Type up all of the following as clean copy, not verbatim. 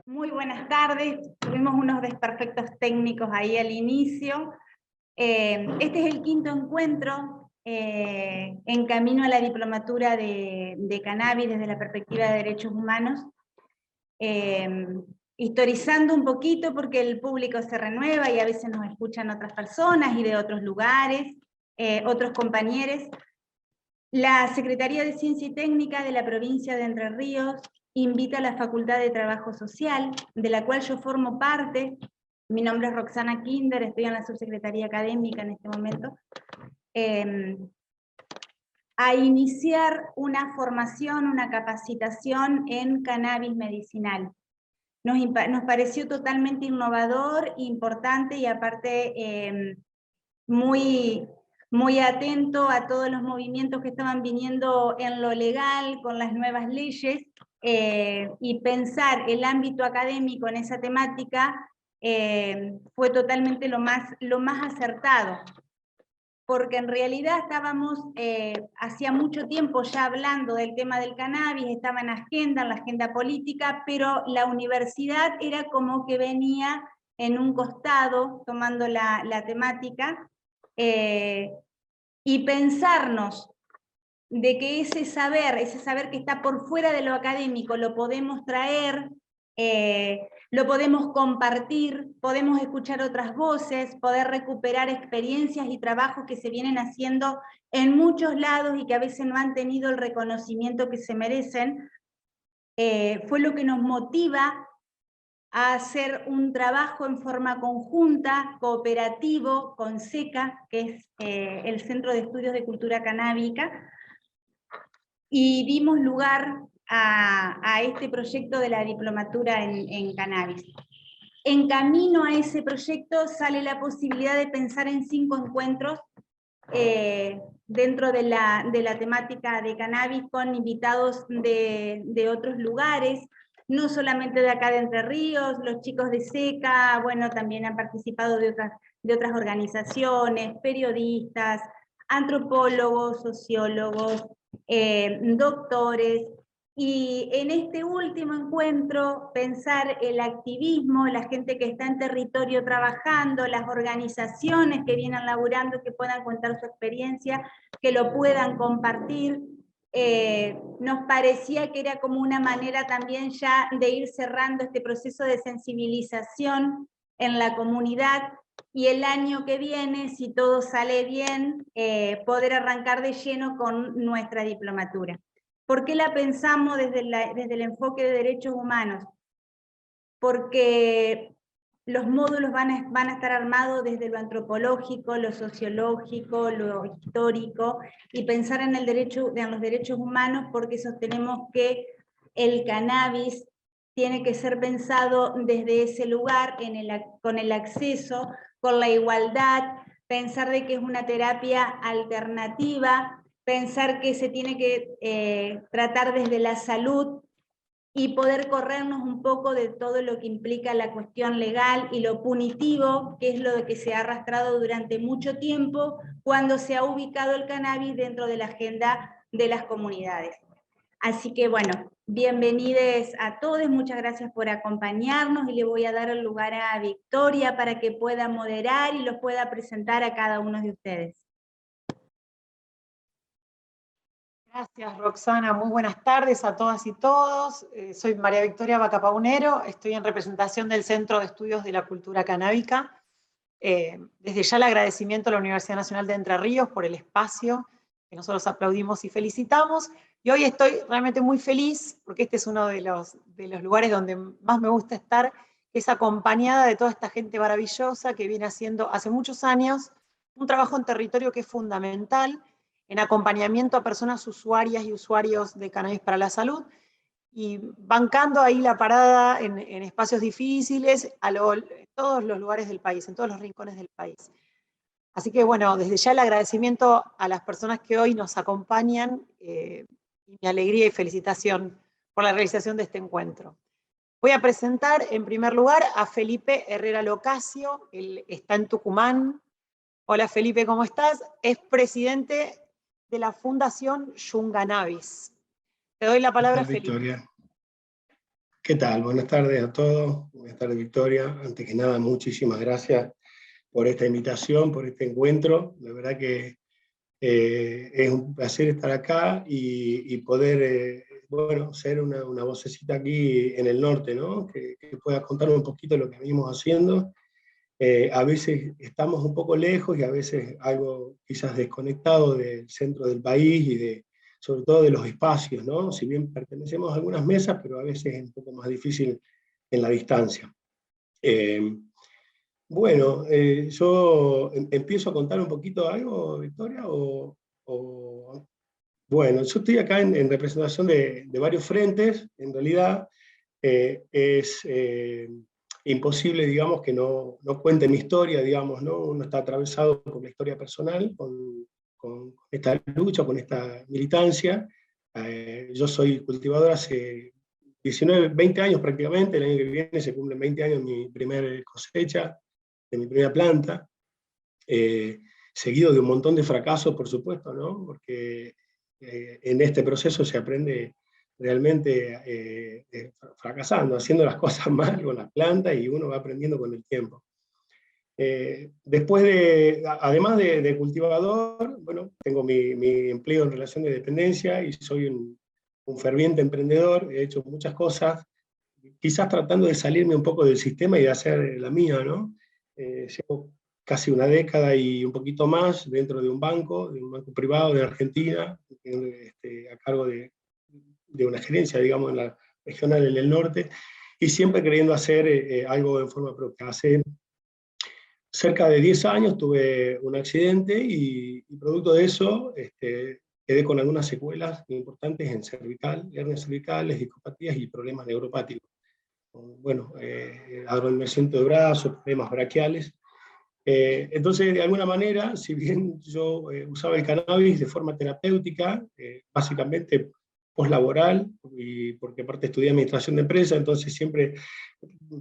Muy buenas tardes, tuvimos unos desperfectos técnicos ahí al inicio. Este es el quinto encuentro en camino a la diplomatura de cannabis desde la perspectiva de derechos humanos. Historizando un poquito porque el público se renueva y a veces nos escuchan otras personas y de otros lugares, otros compañeros. La Secretaría de Ciencia y Técnica de la provincia de Entre Ríos invita a la Facultad de Trabajo Social, de la cual yo formo parte. Mi nombre es Roxana Kinder, estoy en la subsecretaría académica en este momento, a iniciar una formación, una capacitación en cannabis medicinal. Nos pareció totalmente innovador, importante y aparte muy atento a todos los movimientos que estaban viniendo en lo legal, con las nuevas leyes, y pensar el ámbito académico en esa temática fue totalmente lo más acertado. Porque en realidad estábamos hacía mucho tiempo ya hablando del tema del cannabis, estaba en la agenda política, pero la universidad era como que venía en un costado tomando la temática, y pensarnos de que ese saber que está por fuera de lo académico, lo podemos traer, lo podemos compartir, podemos escuchar otras voces, poder recuperar experiencias y trabajos que se vienen haciendo en muchos lados y que a veces no han tenido el reconocimiento que se merecen, fue lo que nos motiva a hacer un trabajo en forma conjunta, cooperativo, con SECA, que es el Centro de Estudios de Cultura Canábica, y dimos lugar a este proyecto de la diplomatura en cannabis. En camino a ese proyecto sale la posibilidad de pensar en 5 encuentros dentro de la temática de cannabis con invitados de otros lugares, no solamente de acá de Entre Ríos, los chicos de SECA, bueno, también han participado de otras organizaciones, periodistas, antropólogos, sociólogos, doctores, y en este último encuentro pensar el activismo, la gente que está en territorio trabajando, las organizaciones que vienen laburando, que puedan contar su experiencia, que lo puedan compartir. Nos parecía que era como una manera también ya de ir cerrando este proceso de sensibilización en la comunidad, y el año que viene, si todo sale bien, poder arrancar de lleno con nuestra diplomatura. ¿Por qué la pensamos desde el enfoque de derechos humanos? Porque los módulos van a estar armados desde lo antropológico, lo sociológico, lo histórico, y pensar en los derechos humanos, porque sostenemos que el cannabis tiene que ser pensado desde ese lugar, con el acceso, con la igualdad, pensar de que es una terapia alternativa, pensar que se tiene que tratar desde la salud, y poder corrernos un poco de todo lo que implica la cuestión legal y lo punitivo, que es lo que se ha arrastrado durante mucho tiempo cuando se ha ubicado el cannabis dentro de la agenda de las comunidades. Así que bueno, bienvenidos a todos, muchas gracias por acompañarnos, y le voy a dar el lugar a Victoria para que pueda moderar y los pueda presentar a cada uno de ustedes. Gracias, Roxana. Muy buenas tardes a todas y todos. Soy María Victoria Bacapaunero, estoy en representación del Centro de Estudios de la Cultura Canábica. Desde ya el agradecimiento a la Universidad Nacional de Entre Ríos por el espacio, que nosotros aplaudimos y felicitamos. Y hoy estoy realmente muy feliz, porque este es uno de los lugares donde más me gusta estar, que es acompañada de toda esta gente maravillosa que viene haciendo hace muchos años un trabajo en territorio que es fundamental, en acompañamiento a personas usuarias y usuarios de cannabis para la salud, y bancando ahí la parada en espacios difíciles, en todos los lugares del país, en todos los rincones del país. Así que bueno, desde ya el agradecimiento a las personas que hoy nos acompañan, y mi alegría y felicitación por la realización de este encuentro. Voy a presentar en primer lugar a Felipe Herrera Locasio, él está en Tucumán. Hola Felipe, ¿cómo estás? Es presidente de la Fundación Yunganavis. Te doy la palabra, Felipe. Victoria. ¿Qué tal? Buenas tardes a todos. Buenas tardes, Victoria. Antes que nada, muchísimas gracias por esta invitación, por este encuentro. La verdad que es un placer estar acá y poder, bueno, ser una vocecita aquí en el norte, ¿no? Que pueda contar un poquito lo que venimos haciendo. A veces estamos un poco lejos y a veces algo quizás desconectado del centro del país y sobre todo de los espacios, ¿no? Si bien pertenecemos a algunas mesas, pero a veces es un poco más difícil en la distancia. Bueno, yo empiezo a contar un poquito algo, Victoria, bueno, yo estoy acá en representación de varios frentes. En realidad es imposible, digamos, que no cuente mi historia, digamos, ¿no? Uno está atravesado por la historia personal, con esta lucha, con esta militancia. Yo soy cultivador hace 19, 20 años prácticamente. El año que viene se cumplen 20 años mi primera cosecha, de mi primera planta, seguido de un montón de fracasos, por supuesto, ¿no? Porque en este proceso se aprende realmente fracasando, haciendo las cosas mal con las plantas, y uno va aprendiendo con el tiempo. Después además de cultivador, bueno, tengo mi empleo en relación de dependencia y soy un ferviente emprendedor. He hecho muchas cosas, quizás tratando de salirme un poco del sistema y de hacer la mía, ¿no? Llevo casi una década y un poquito más dentro de un banco privado de Argentina, a cargo de una gerencia, digamos, en la regional en el norte, y siempre queriendo hacer algo en forma propia. Hace cerca de 10 años tuve un accidente y producto de eso quedé con algunas secuelas importantes en cervical, hernias cervicales, discopatías y problemas neuropáticos. Bueno, adormecimiento de brazos, problemas braquiales. Entonces, de alguna manera, si bien yo usaba el cannabis de forma terapéutica, básicamente poslaboral, y porque aparte estudié administración de empresas, entonces siempre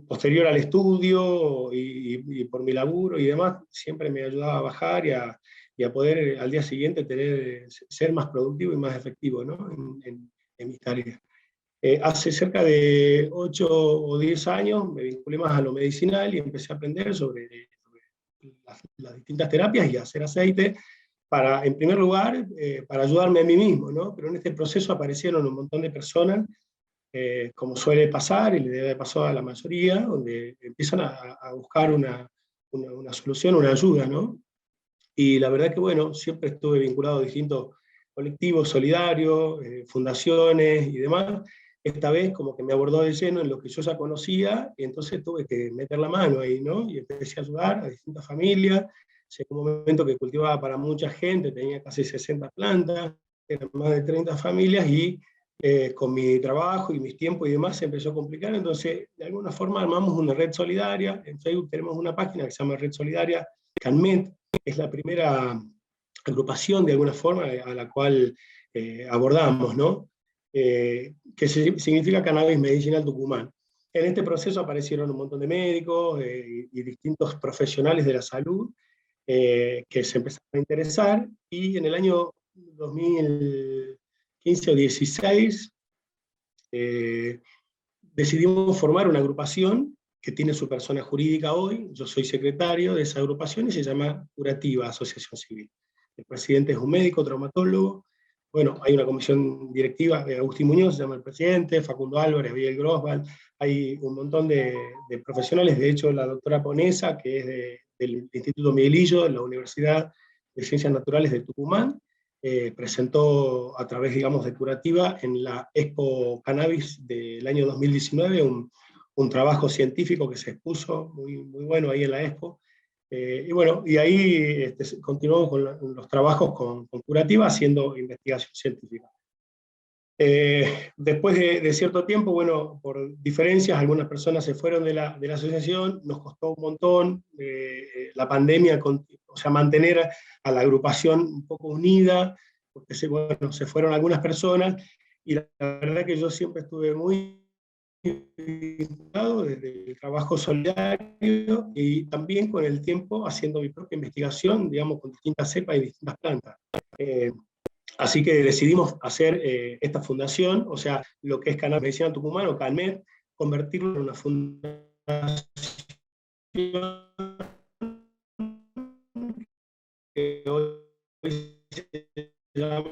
posterior al estudio y por mi laburo y demás, siempre me ayudaba a bajar y a poder al día siguiente ser más productivo y más efectivo, ¿no? en mis tareas. Hace cerca de 8 o 10 años me vinculé más a lo medicinal y empecé a aprender sobre las distintas terapias y a hacer aceite en primer lugar, para ayudarme a mí mismo, ¿no? Pero en este proceso aparecieron un montón de personas, como suele pasar, y le debe pasar a la mayoría, donde empiezan a buscar una solución, una ayuda, ¿no? Y la verdad que, bueno, siempre estuve vinculado a distintos colectivos solidarios, fundaciones y demás. Esta vez como que me abordó de lleno en lo que yo ya conocía, y entonces tuve que meter la mano ahí, ¿no? Y empecé a ayudar a distintas familias. Llegó un momento que cultivaba para mucha gente, tenía casi 60 plantas, eran más de 30 familias, y con mi trabajo y mis tiempos y demás se empezó a complicar. Entonces, de alguna forma armamos una red solidaria. En Facebook tenemos una página que se llama Red Solidaria CanMed. Es la primera agrupación, de alguna forma, a la cual abordamos, ¿no? Que significa Cannabis Medicinal Tucumán. En este proceso aparecieron un montón de médicos y distintos profesionales de la salud que se empezaron a interesar, y en el año 2015 o 16 decidimos formar una agrupación que tiene su persona jurídica hoy. Yo soy secretario de esa agrupación y se llama Curativa Asociación Civil. El presidente es un médico, traumatólogo. Bueno, hay una comisión directiva, Agustín Muñoz se llama el presidente, Facundo Álvarez, Miguel Grosval, hay un montón de profesionales. De hecho, la doctora Ponesa, que es del Instituto Miguelillo, de la Universidad de Ciencias Naturales de Tucumán, presentó a través, digamos, de Curativa en la Expo Cannabis del año 2019 un trabajo científico que se expuso muy, muy bueno ahí en la Expo. Y bueno, y ahí continuamos con los trabajos con Curativa haciendo investigación científica. Después de cierto tiempo, bueno, por diferencias, algunas personas se fueron de la asociación, nos costó un montón la pandemia, o sea, mantener a la agrupación un poco unida, porque se fueron algunas personas, y la verdad que yo siempre estuve muy vinculado desde el trabajo solidario y también con el tiempo haciendo mi propia investigación, digamos, con distintas cepas y distintas plantas. Así que decidimos hacer esta fundación, o sea, lo que es Cannabis Medicinal Tucumán, o CANMED, convertirlo en una fundación que hoy se llama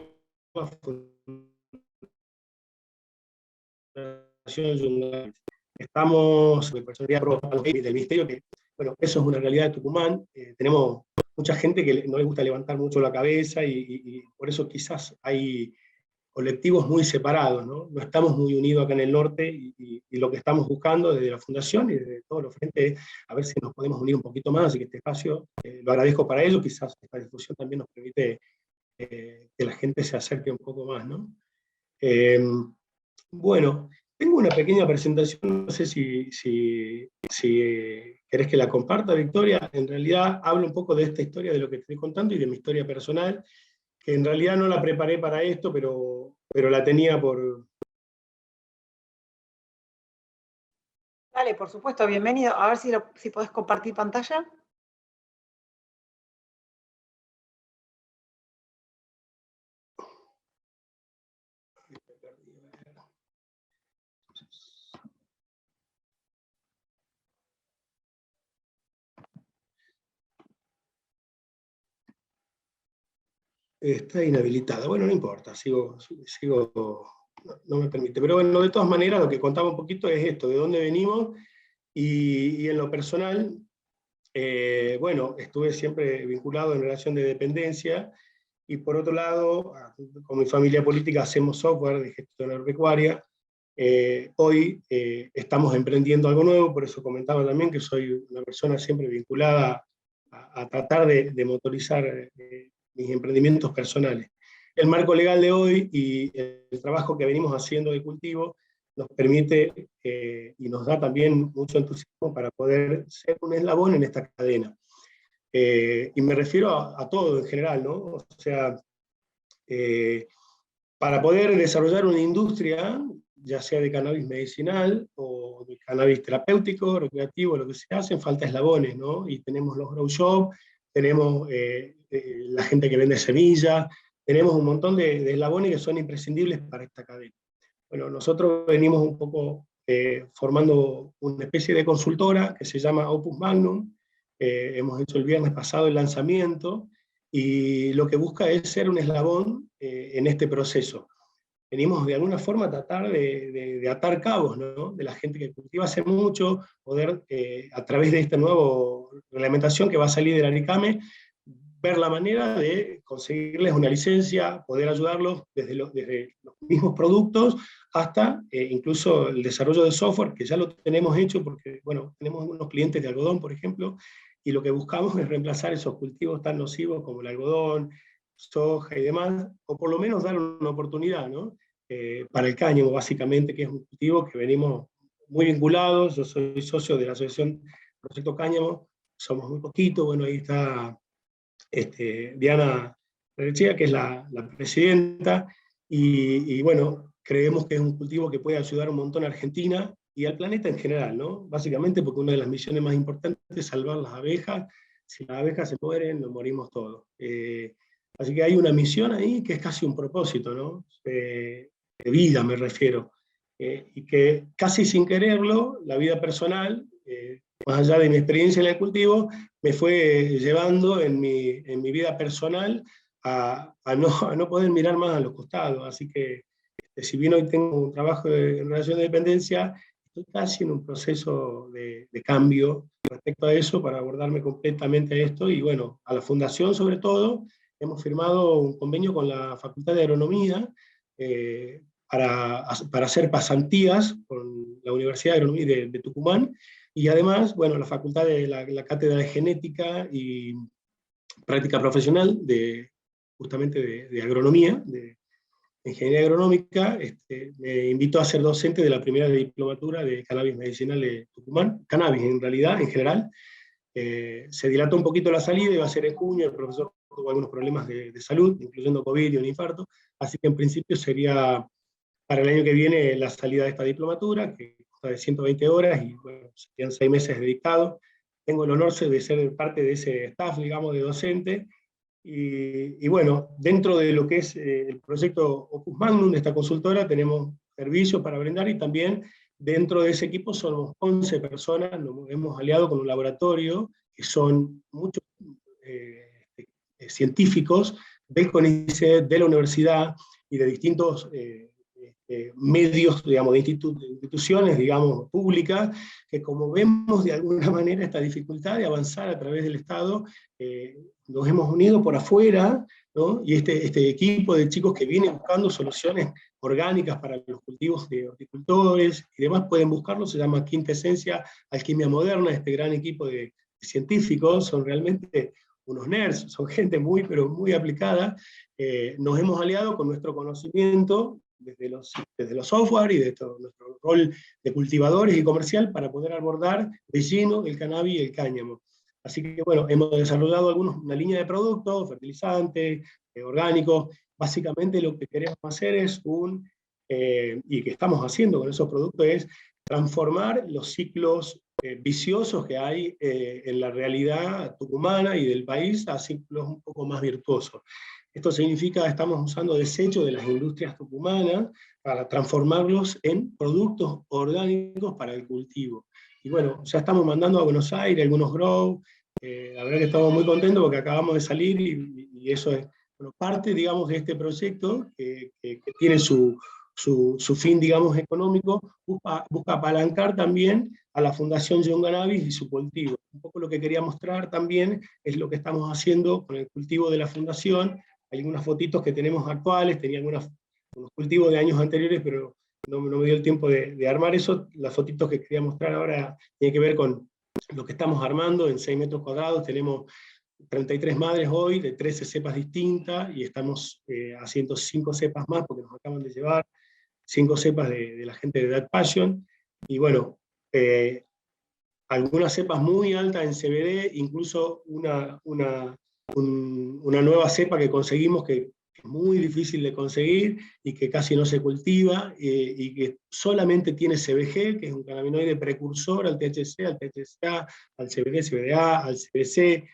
Fundación Yungay. Estamos en personalidad del Ministerio, que, bueno, eso es una realidad de Tucumán. Tenemos mucha gente que no le gusta levantar mucho la cabeza y por eso quizás hay colectivos muy separados, ¿no? No estamos muy unidos acá en el norte y lo que estamos buscando desde la Fundación y desde todos los frentes es a ver si nos podemos unir un poquito más, así que este espacio lo agradezco para ello, quizás esta discusión también nos permite que la gente se acerque un poco más, ¿no? Bueno, tengo una pequeña presentación, no sé si querés que la comparta, Victoria. En realidad hablo un poco de esta historia, de lo que estoy contando y de mi historia personal, que en realidad no la preparé para esto, pero la tenía por... Dale, por supuesto, bienvenido. A ver si podés compartir pantalla. Está inhabilitada. Bueno, no importa, no me permite. Pero bueno, de todas maneras, lo que contaba un poquito es esto, de dónde venimos, y en lo personal, bueno, estuve siempre vinculado en relación de dependencia, y por otro lado, con mi familia política hacemos software de gestión agropecuaria. Hoy estamos emprendiendo algo nuevo, por eso comentaba también que soy una persona siempre vinculada a tratar de motorizar mis emprendimientos personales. El marco legal de hoy y el trabajo que venimos haciendo de cultivo nos permite y nos da también mucho entusiasmo para poder ser un eslabón en esta cadena. Y me refiero a todo en general, ¿no? O sea, para poder desarrollar una industria, ya sea de cannabis medicinal o de cannabis terapéutico, recreativo, lo que se hacen falta eslabones, ¿no? Y tenemos los grow shop, tenemos la gente que vende semillas, tenemos un montón de eslabones que son imprescindibles para esta cadena. Bueno, nosotros venimos un poco formando una especie de consultora que se llama Opus Magnum. Hemos hecho el viernes pasado el lanzamiento y lo que busca es ser un eslabón en este proceso. Venimos de alguna forma a tratar de atar cabos, ¿no? De la gente que cultiva hace mucho, poder a través de esta nueva reglamentación que va a salir del ARICAME, ver la manera de conseguirles una licencia, poder ayudarlos desde los mismos productos hasta incluso el desarrollo de software, que ya lo tenemos hecho porque, bueno, tenemos unos clientes de algodón, por ejemplo, y lo que buscamos es reemplazar esos cultivos tan nocivos como el algodón, soja y demás, o por lo menos dar una oportunidad, ¿no? Para el cáñamo, básicamente, que es un cultivo que venimos muy vinculados. Yo soy socio de la asociación Proyecto Cáñamo, somos muy poquitos, bueno, ahí está Diana Rechea, que es la presidenta, y bueno, creemos que es un cultivo que puede ayudar un montón a Argentina y al planeta en general, ¿no? Básicamente porque una de las misiones más importantes es salvar las abejas. Si las abejas se mueren, nos morimos todos. Así que hay una misión ahí que es casi un propósito, ¿no? De vida me refiero. Y que casi sin quererlo, la vida personal, más allá de mi experiencia en el cultivo, me fue llevando en mi vida personal a no poder mirar más a los costados. Así que, si bien hoy tengo un trabajo en relación de dependencia, estoy casi en un proceso de cambio respecto a eso para abordarme completamente a esto. Y bueno, a la Fundación sobre todo, hemos firmado un convenio con la Facultad de Agronomía para hacer pasantías con la Universidad de Agronomía de Tucumán, y además, bueno, la Facultad de la Cátedra de Genética y Práctica Profesional justamente de Agronomía, de Ingeniería Agronómica, me invitó a ser docente de la primera diplomatura de Cannabis Medicinal de Tucumán, cannabis en realidad, en general. Se dilató un poquito la salida, iba a ser en junio, el profesor tuvo algunos problemas de salud, incluyendo COVID y un infarto, así que en principio sería para el año que viene la salida de esta diplomatura, que consta de 120 horas, y bueno, serían 6 meses dedicados. Tengo el honor de ser parte de ese staff, digamos, de docente, Y bueno, dentro de lo que es el proyecto Opus Magnum de esta consultora, tenemos servicios para brindar, y también dentro de ese equipo somos 11 personas, nos hemos aliado con un laboratorio, que son muchos científicos del CONICET, de la universidad y de distintos medios, digamos, de instituciones, digamos, públicas, que como vemos de alguna manera esta dificultad de avanzar a través del Estado, nos hemos unido por afuera, ¿no? Y este equipo de chicos que vienen buscando soluciones orgánicas para los cultivos de horticultores y demás, pueden buscarlo, se llama Quintesencia Alquimia Moderna, este gran equipo de científicos, son realmente unos nerds, son gente muy, pero muy aplicada. Nos hemos aliado con nuestro conocimiento desde los software y de nuestro rol de cultivadores y comercial para poder abordar de lleno el cannabis y el cáñamo. Así que bueno, hemos desarrollado una línea de productos, fertilizantes, orgánicos. Básicamente lo que queremos hacer es y que estamos haciendo con esos productos, es transformar los ciclos viciosos que hay en la realidad tucumana y del país a ciclos un poco más virtuosos. Esto significa que estamos usando desechos de las industrias tucumanas para transformarlos en productos orgánicos para el cultivo. Y bueno, ya estamos mandando a Buenos Aires algunos grow. La verdad que estamos muy contentos porque acabamos de salir, y eso es parte, digamos, de este proyecto que tiene su fin, digamos, económico, busca apalancar también a la Fundación Young Cannabis y su cultivo. Un poco lo que quería mostrar también es lo que estamos haciendo con el cultivo de la Fundación. Hay algunas fotitos que tenemos actuales, tenía unos cultivos de años anteriores, pero no me dio el tiempo de armar eso. Las fotitos que quería mostrar ahora tienen que ver con lo que estamos armando en 6 metros cuadrados. Tenemos 33 madres hoy, de 13 cepas distintas, y estamos haciendo 5 cepas más, porque nos acaban de llevar 5 cepas de la gente de That Passion, y bueno, algunas cepas muy altas en CBD, incluso una nueva cepa que conseguimos, que es muy difícil de conseguir, y que casi no se cultiva, y que solamente tiene CBG, que es un cannabinoide precursor al THC, al THCA, al CBD, CBDA, al CBC,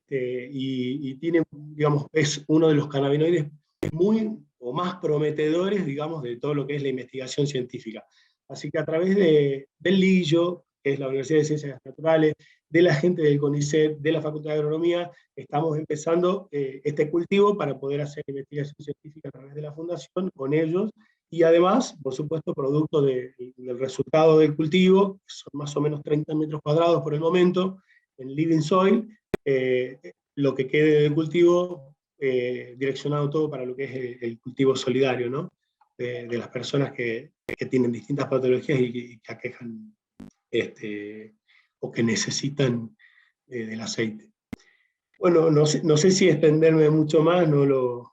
y tiene, digamos, es uno de los cannabinoides muy o más prometedores, digamos, de todo lo que es la investigación científica. Así que a través del LIGIO, que es la Universidad de Ciencias Naturales, de la gente del CONICET, de la Facultad de Agronomía, estamos empezando este cultivo para poder hacer investigación científica a través de la Fundación con ellos, y además, por supuesto, producto del resultado del cultivo, que son más o menos 30 metros cuadrados por el momento, en Living Soil, lo que quede del cultivo, direccionado todo para lo que es el cultivo solidario, ¿no? De las personas que tienen distintas patologías y que aquejan o que necesitan del aceite. Bueno, no sé si extenderme mucho más, no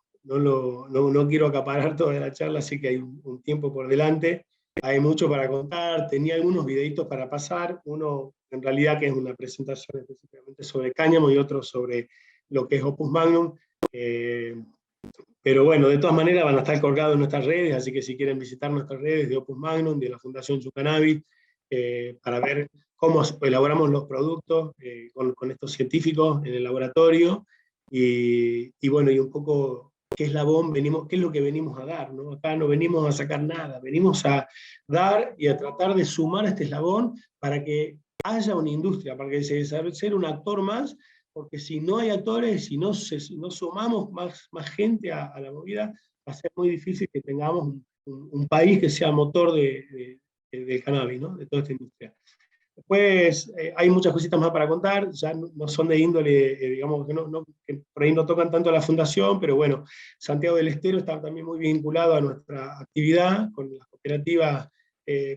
quiero acaparar toda la charla, así que hay un tiempo por delante. Hay mucho para contar, tenía algunos videitos para pasar, uno en realidad que es una presentación específicamente sobre cáñamo, y otro sobre lo que es Opus Magnum, pero bueno, de todas maneras van a estar colgados en nuestras redes, así que si quieren visitar nuestras redes de Opus Magnum, de la Fundación Young Cannabis, para ver cómo elaboramos los productos con estos científicos en el laboratorio, y bueno, y un poco qué eslabón qué es lo que venimos a dar, ¿no? Acá no venimos a sacar nada, venimos a dar y a tratar de sumar este eslabón para que haya una industria, para que se desarrolle, ser un actor más, porque si no hay actores, si no sumamos más gente a la movida, va a ser muy difícil que tengamos un país que sea motor del cannabis, ¿no? De toda esta industria. Después hay muchas cositas más para contar, ya no son de índole, digamos, que por ahí no tocan tanto a la Fundación, pero bueno, Santiago del Estero está también muy vinculado a nuestra actividad con las cooperativas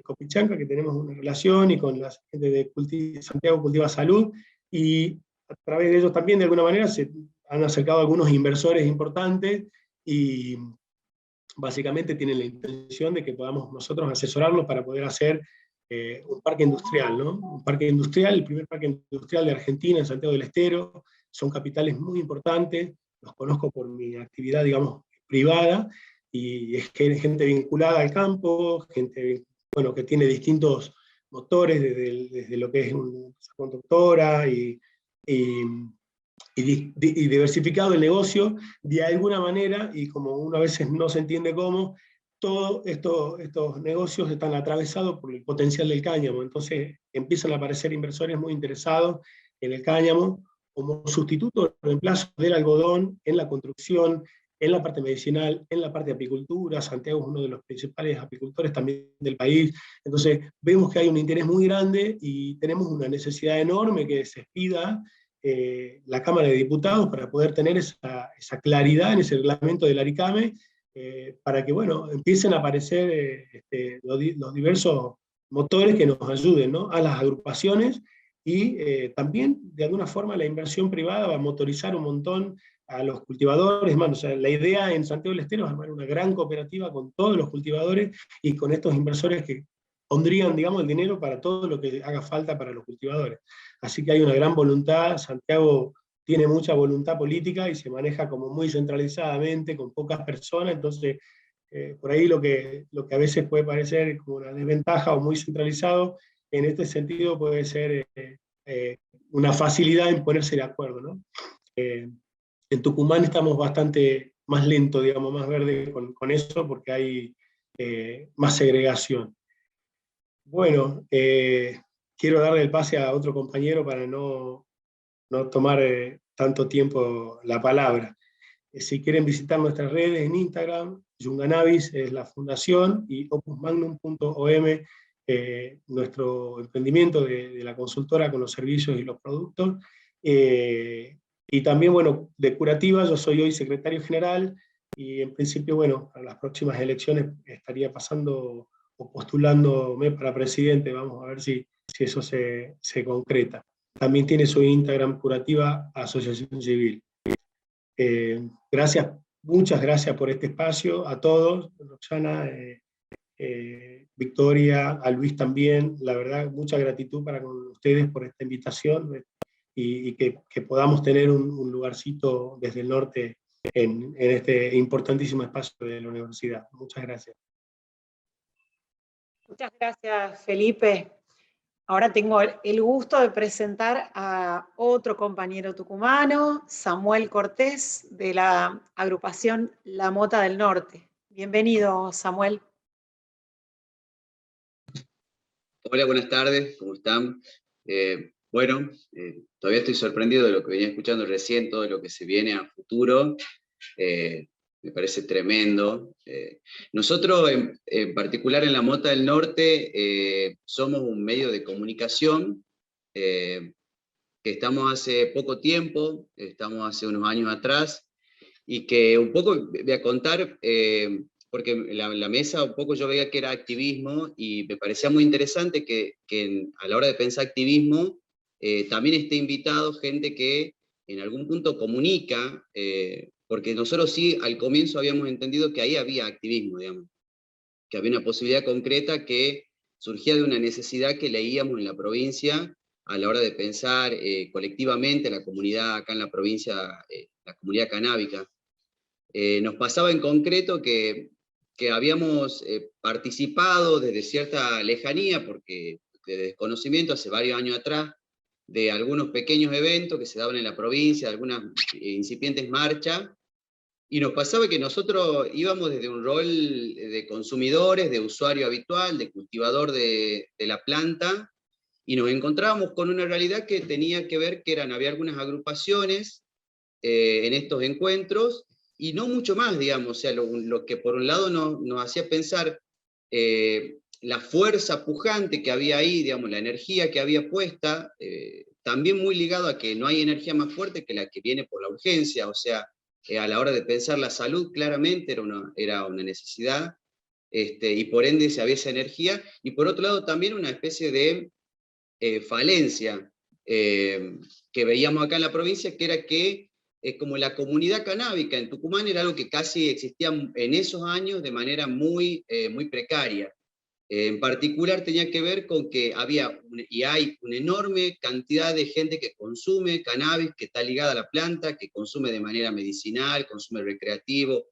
Copichanca, que tenemos una relación, y con la gente de Santiago Cultiva Salud, y a través de ellos también de alguna manera se han acercado algunos inversores importantes, y básicamente tienen la intención de que podamos nosotros asesorarlos para poder hacer un parque industrial, ¿no? Un parque industrial, el primer parque industrial de Argentina, en Santiago del Estero. Son capitales muy importantes, los conozco por mi actividad, digamos, privada, y es gente vinculada al campo, gente, bueno, que tiene distintos motores, desde lo que es una conductora, y y diversificado el negocio de alguna manera, y como uno a veces no se entiende cómo, todos estos negocios están atravesados por el potencial del cáñamo. Entonces empiezan a aparecer inversores muy interesados en el cáñamo como sustituto o reemplazo del algodón en la construcción, en la parte medicinal, en la parte de apicultura. Santiago es uno de los principales apicultores también del país. Entonces vemos que hay un interés muy grande y tenemos una necesidad enorme que se expida la Cámara de Diputados para poder tener esa claridad en ese reglamento del ARICAME, para que bueno, empiecen a aparecer los diversos motores que nos ayuden, ¿no?, a las agrupaciones, y también de alguna forma la inversión privada va a motorizar un montón a los cultivadores. O sea, la idea en Santiago del Estero es armar una gran cooperativa con todos los cultivadores y con estos inversores que pondrían, digamos, el dinero para todo lo que haga falta para los cultivadores. Así que hay una gran voluntad. Santiago tiene mucha voluntad política y se maneja como muy centralizadamente, con pocas personas. Entonces por ahí lo que a veces puede parecer como una desventaja o muy centralizado, en este sentido puede ser una facilidad en ponerse de acuerdo, ¿no? En Tucumán estamos bastante más lentos, digamos, más verde con eso, porque hay más segregación. Bueno, quiero darle el pase a otro compañero para no tomar tanto tiempo la palabra. Si quieren visitar nuestras redes en Instagram, Yunganavis es la fundación, y opusmagnum.om, nuestro emprendimiento de la consultora con los servicios y los productos. Y también, bueno, de Curativa, yo soy hoy secretario general, y en principio, bueno, para las próximas elecciones estaría pasando o postulándome para presidente. Vamos a ver si eso se concreta. También tiene su Instagram, Curativa Asociación Civil. Gracias, muchas gracias por este espacio, a todos, Roxana, Victoria, a Luis también. La verdad, mucha gratitud para con ustedes por esta invitación, y que podamos tener un lugarcito desde el norte en este importantísimo espacio de la universidad. Muchas gracias. Muchas gracias, Felipe. Ahora tengo el gusto de presentar a otro compañero tucumano, Samuel Cortés, de la agrupación La Mota del Norte. Bienvenido, Samuel. Hola, buenas tardes, ¿cómo están? Bueno, todavía estoy sorprendido de lo que venía escuchando recién, todo lo que se viene a futuro. Me parece tremendo. Nosotros, en particular en La Mota del Norte, somos un medio de comunicación que estamos hace poco tiempo, estamos hace unos años atrás, y que un poco voy a contar, porque la mesa un poco yo veía que era activismo, y me parecía muy interesante que a la hora de pensar activismo, también esté invitado gente que en algún punto comunica, porque nosotros sí al comienzo habíamos entendido que ahí había activismo, digamos, que había una posibilidad concreta que surgía de una necesidad que leíamos en la provincia a la hora de pensar colectivamente la comunidad acá en la provincia, la comunidad canábica. Nos pasaba en concreto que habíamos participado desde cierta lejanía, porque de desconocimiento hace varios años atrás, de algunos pequeños eventos que se daban en la provincia, de algunas incipientes marchas, y nos pasaba que nosotros íbamos desde un rol de consumidores, de usuario habitual, de cultivador de la planta, y nos encontrábamos con una realidad que tenía que ver que había algunas agrupaciones en estos encuentros, y no mucho más, digamos. O sea, lo que por un lado nos hacía pensar la fuerza pujante que había ahí, digamos, la energía que había puesta, también muy ligado a que no hay energía más fuerte que la que viene por la urgencia. O sea, a la hora de pensar la salud, claramente era una necesidad, y por ende se había esa energía, y por otro lado también una especie de falencia que veíamos acá en la provincia, que era que como la comunidad canábica en Tucumán era algo que casi existía en esos años de manera muy precaria. En particular tenía que ver con que había y hay una enorme cantidad de gente que consume cannabis, que está ligada a la planta, que consume de manera medicinal, consume recreativo,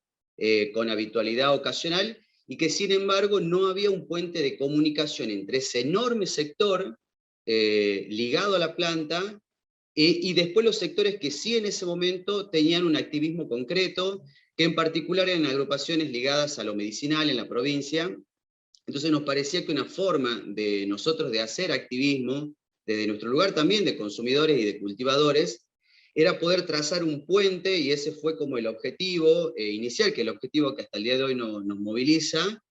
con habitualidad ocasional, y que sin embargo no había un puente de comunicación entre ese enorme sector ligado a la planta y después los sectores que sí en ese momento tenían un activismo concreto, que en particular eran agrupaciones ligadas a lo medicinal en la provincia. Entonces nos parecía que una forma de nosotros de hacer activismo, desde nuestro lugar también de consumidores y de cultivadores, era poder trazar un puente, y ese fue como el objetivo inicial, que el objetivo que hasta el día de hoy nos moviliza,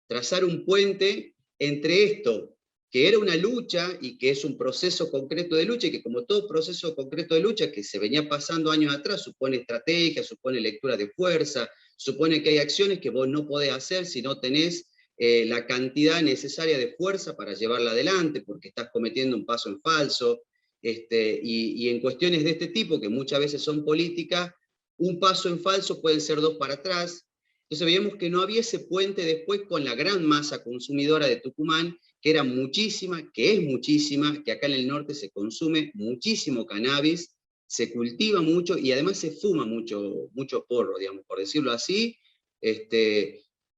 trazar un puente entre esto, que era una lucha y que es un proceso concreto de lucha, y que como todo proceso concreto de lucha que se venía pasando años atrás, supone estrategia, supone lectura de fuerza, supone que hay acciones que vos no podés hacer si no tenés la cantidad necesaria de fuerza para llevarla adelante, porque estás cometiendo un paso en falso, y en cuestiones de este tipo, que muchas veces son políticas, un paso en falso pueden ser 2 para atrás. Entonces veíamos que no había ese puente después con la gran masa consumidora de Tucumán, que era muchísima, que es muchísima, que acá en el norte se consume muchísimo cannabis, se cultiva mucho y además se fuma mucho porro, digamos, por decirlo así,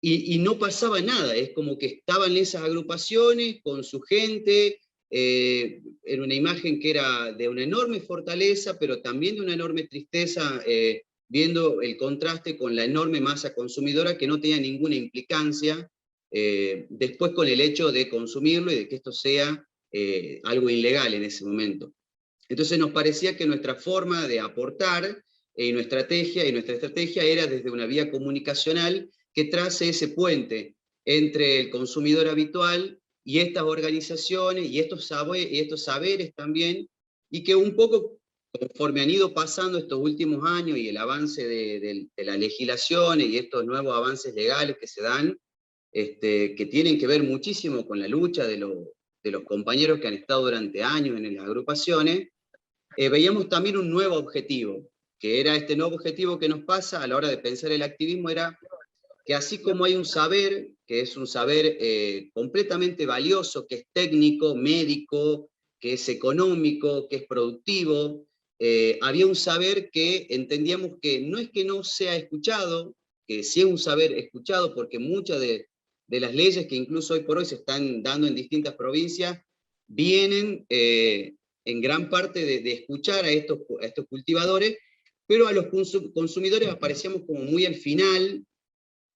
y no pasaba nada, es como que estaban esas agrupaciones con su gente, en una imagen que era de una enorme fortaleza, pero también de una enorme tristeza, viendo el contraste con la enorme masa consumidora que no tenía ninguna implicancia, después con el hecho de consumirlo y de que esto sea algo ilegal en ese momento. Entonces nos parecía que nuestra forma de aportar y nuestra estrategia era desde una vía comunicacional que trace ese puente entre el consumidor habitual y estas organizaciones y estos saberes también, y que un poco conforme han ido pasando estos últimos años y el avance de la legislación y estos nuevos avances legales que se dan, que tienen que ver muchísimo con la lucha de los compañeros que han estado durante años en las agrupaciones, veíamos también un nuevo objetivo, que era este nuevo objetivo que nos pasa a la hora de pensar el activismo, era que así como hay un saber, que es un saber completamente valioso, que es técnico, médico, que es económico, que es productivo, había un saber que entendíamos que no es que no sea escuchado, que sí es un saber escuchado, porque muchas de las leyes que incluso hoy por hoy se están dando en distintas provincias, vienen en gran parte de escuchar a estos cultivadores, pero a los consumidores aparecíamos como muy al final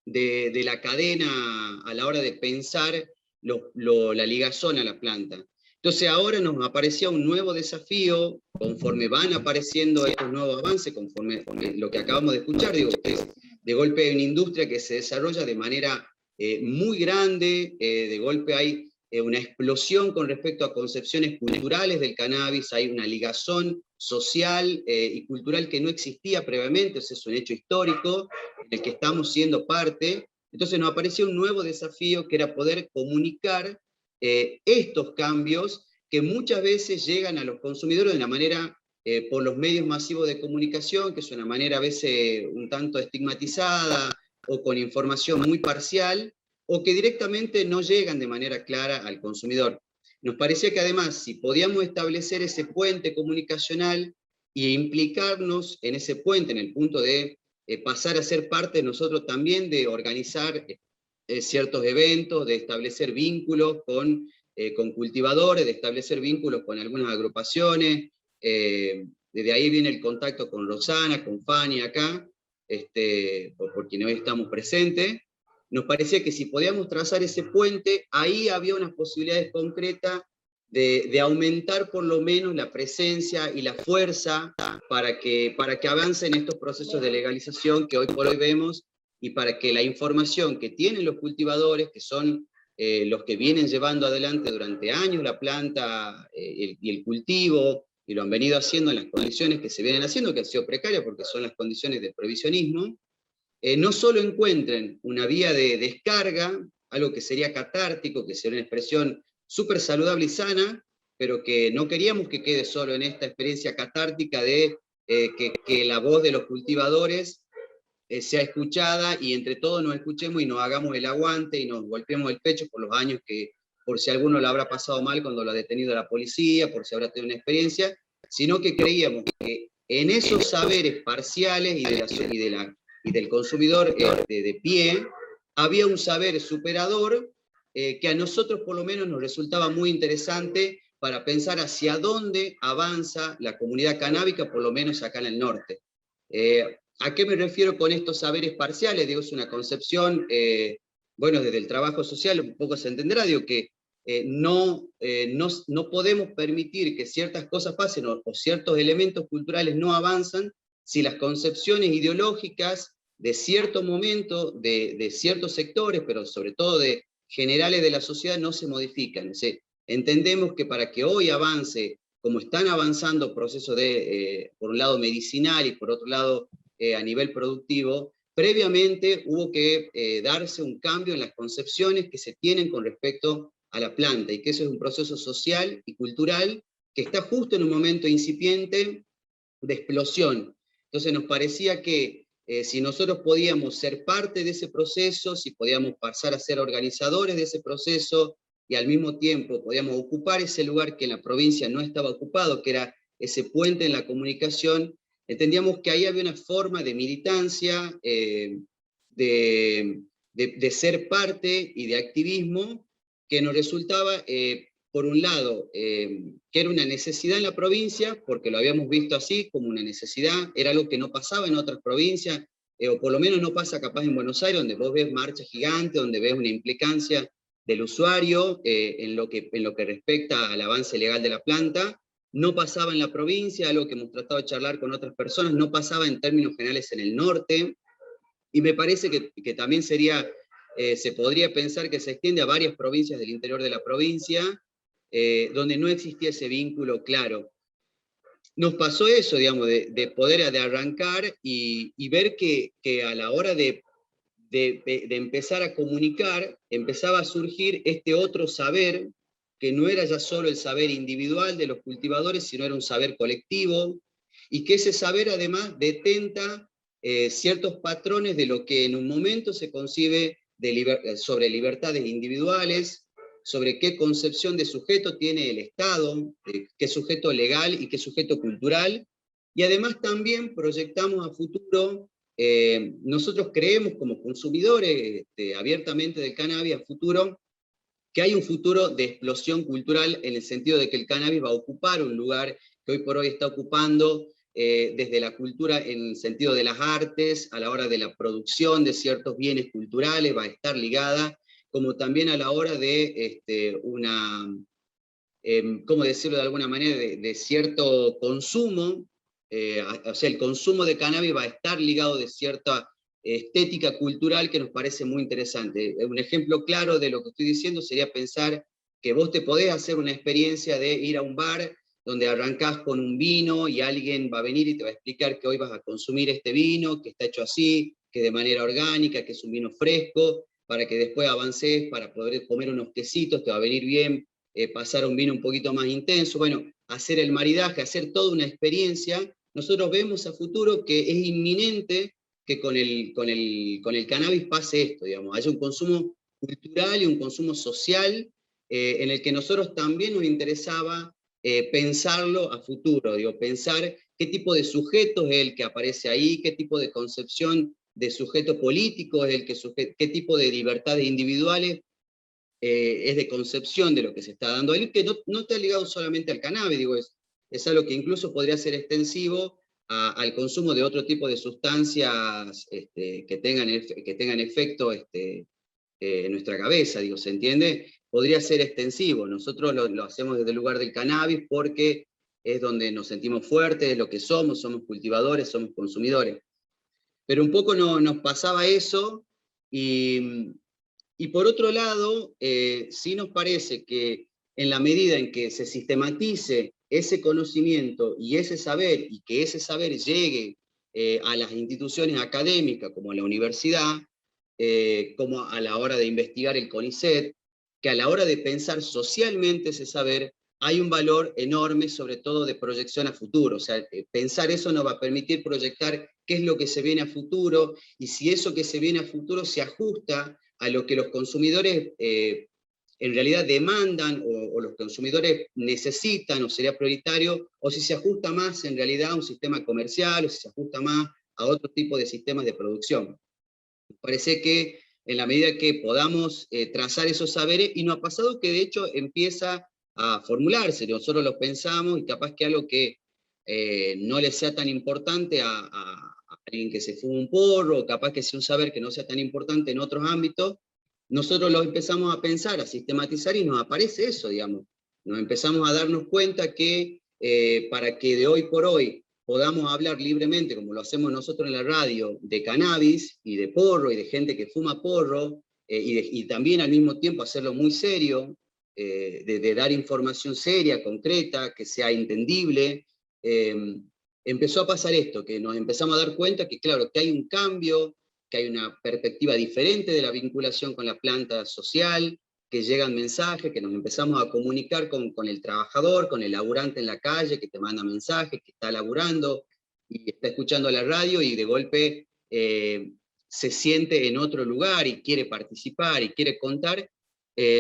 de la cadena a la hora de pensar la ligazón a la planta. Entonces ahora nos aparecía un nuevo desafío, conforme van apareciendo estos nuevos avances, conforme lo que acabamos de escuchar, digo, que de golpe hay una industria que se desarrolla de manera muy grande, de golpe hay una explosión con respecto a concepciones culturales del cannabis, hay una ligazón social y cultural que no existía previamente, es un hecho histórico en el que estamos siendo parte. Entonces nos apareció un nuevo desafío que era poder comunicar estos cambios que muchas veces llegan a los consumidores de una manera por los medios masivos de comunicación, que es una manera a veces un tanto estigmatizada o con información muy parcial, o que directamente no llegan de manera clara al consumidor. Nos parecía que además, si podíamos establecer ese puente comunicacional e implicarnos en ese puente, en el punto de pasar a ser parte nosotros también de organizar ciertos eventos, de establecer vínculos con cultivadores, de establecer vínculos con algunas agrupaciones, desde ahí viene el contacto con Rosana, con Fanny acá, por quien hoy estamos presentes. Nos parecía que si podíamos trazar ese puente, ahí había unas posibilidades concretas de aumentar por lo menos la presencia y la fuerza para que avancen estos procesos de legalización que hoy por hoy vemos, y para que la información que tienen los cultivadores, que son los que vienen llevando adelante durante años la planta y el cultivo, y lo han venido haciendo en las condiciones que se vienen haciendo, que han sido precarias porque son las condiciones de prohibicionismo, no solo encuentren una vía de descarga, algo que sería catártico, que sería una expresión súper saludable y sana, pero que no queríamos que quede solo en esta experiencia catártica de que la voz de los cultivadores sea escuchada y entre todos nos escuchemos y nos hagamos el aguante y nos golpeemos el pecho por los años que, por si alguno lo habrá pasado mal cuando lo ha detenido la policía, por si habrá tenido una experiencia, sino que creíamos que en esos saberes parciales y del consumidor de pie, había un saber superador que a nosotros por lo menos nos resultaba muy interesante para pensar hacia dónde avanza la comunidad canábica, por lo menos acá en el norte. ¿A qué me refiero con estos saberes parciales? Digo, es una concepción, bueno, desde el trabajo social un poco se entenderá, digo que no podemos permitir que ciertas cosas pasen o ciertos elementos culturales no avanzan si las concepciones ideológicas de cierto momento, de ciertos sectores, pero sobre todo de generales de la sociedad, no se modifican. Entendemos que para que hoy avance, como están avanzando procesos de, por un lado medicinal y por otro lado a nivel productivo, previamente hubo que darse un cambio en las concepciones que se tienen con respecto a la planta, y que eso es un proceso social y cultural que está justo en un momento incipiente de explosión. Entonces nos parecía que si nosotros podíamos ser parte de ese proceso, si podíamos pasar a ser organizadores de ese proceso, y al mismo tiempo podíamos ocupar ese lugar que en la provincia no estaba ocupado, que era ese puente en la comunicación, entendíamos que ahí había una forma de militancia, de ser parte y de activismo, que nos resultaba, por un lado, que era una necesidad en la provincia, porque lo habíamos visto así, como una necesidad, era algo que no pasaba en otras provincias, o por lo menos no pasa capaz en Buenos Aires, donde vos ves marchas gigantes, donde ves una implicancia del usuario en lo que respecta al avance legal de la planta. No pasaba en la provincia, algo que hemos tratado de charlar con otras personas, no pasaba en términos generales en el norte, y me parece que también sería, se podría pensar que se extiende a varias provincias del interior de la provincia, donde no existía ese vínculo claro. Nos pasó eso, digamos, de poder de arrancar y ver que a la hora de empezar a comunicar, empezaba a surgir este otro saber, que no era ya solo el saber individual de los cultivadores, sino era un saber colectivo, y que ese saber además detenta ciertos patrones de lo que en un momento se concibe sobre libertades individuales, sobre qué concepción de sujeto tiene el Estado, qué sujeto legal y qué sujeto cultural, y además también proyectamos a futuro. Nosotros creemos como consumidores abiertamente del cannabis a futuro, que hay un futuro de explosión cultural en el sentido de que el cannabis va a ocupar un lugar que hoy por hoy está ocupando desde la cultura en el sentido de las artes, a la hora de la producción de ciertos bienes culturales, va a estar ligada, como también a la hora de ¿cómo decirlo de alguna manera?, de cierto consumo. O sea, el consumo de cannabis va a estar ligado de cierta estética cultural que nos parece muy interesante. Un ejemplo claro de lo que estoy diciendo sería pensar que vos te podés hacer una experiencia de ir a un bar donde arrancás con un vino y alguien va a venir y te va a explicar que hoy vas a consumir este vino, que está hecho así, que de manera orgánica, que es un vino fresco, para que después avances, para poder comer unos quesitos, te va a venir bien pasar un vino un poquito más intenso, bueno, hacer el maridaje, hacer toda una experiencia. Nosotros vemos a futuro que es inminente que con el cannabis pase esto, digamos, haya un consumo cultural y un consumo social en el que nosotros también nos interesaba pensarlo a futuro, digo, pensar qué tipo de sujeto es el que aparece ahí, qué tipo de concepción de sujeto político es el que qué tipo de libertades individuales es de concepción de lo que se está dando ahí, que no está ligado solamente al cannabis, digo, es algo que incluso podría ser extensivo al consumo de otro tipo de sustancias que tengan efecto en nuestra cabeza, digo, ¿se entiende? Podría ser extensivo. Nosotros lo hacemos desde el lugar del cannabis porque es donde nos sentimos fuertes, es lo que somos cultivadores, somos consumidores. Pero un poco nos pasaba eso, y por otro lado, sí nos parece que en la medida en que se sistematice ese conocimiento y ese saber, y que ese saber llegue a las instituciones académicas, como la universidad, como a la hora de investigar el CONICET, que a la hora de pensar socialmente ese saber, hay un valor enorme, sobre todo de proyección a futuro. O sea, pensar eso nos va a permitir proyectar qué es lo que se viene a futuro, y si eso que se viene a futuro se ajusta a lo que los consumidores en realidad demandan, o los consumidores necesitan, o sería prioritario, o si se ajusta más en realidad a un sistema comercial, o si se ajusta más a otro tipo de sistemas de producción. Parece que en la medida que podamos trazar esos saberes, y nos ha pasado que de hecho empieza a formularse. Nosotros lo pensamos y capaz que algo que no le sea tan importante a alguien que se fuma un porro, o capaz que sea un saber que no sea tan importante en otros ámbitos, nosotros lo empezamos a pensar, a sistematizar, y nos aparece eso, digamos. Nos empezamos a darnos cuenta que para que de hoy por hoy podamos hablar libremente, como lo hacemos nosotros en la radio, de cannabis y de porro y de gente que fuma porro, y también al mismo tiempo hacerlo muy serio, de dar información seria, concreta, que sea entendible, empezó a pasar esto, que nos empezamos a dar cuenta que claro, que hay un cambio, que hay una perspectiva diferente de la vinculación con la planta social, que llegan mensajes, que nos empezamos a comunicar con el trabajador, con el laburante en la calle, que te manda mensajes, que está laburando, y está escuchando la radio, y de golpe se siente en otro lugar, y quiere participar, y quiere contar.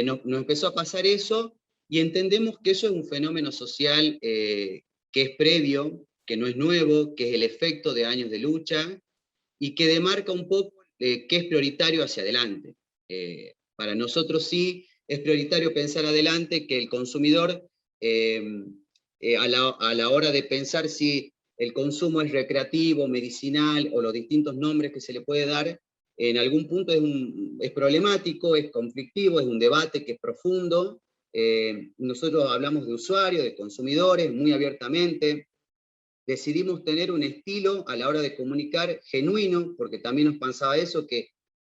Nos empezó a pasar eso, y entendemos que eso es un fenómeno social que es previo, que no es nuevo, que es el efecto de años de lucha, y que demarca un poco qué es prioritario hacia adelante. Para nosotros sí es prioritario pensar adelante, que el consumidor, a la hora de pensar si el consumo es recreativo, medicinal, o los distintos nombres que se le puede dar, en algún punto es problemático, es conflictivo, es un debate que es profundo. Nosotros hablamos de usuarios, de consumidores, muy abiertamente. Decidimos tener un estilo a la hora de comunicar genuino, porque también nos pasaba eso, que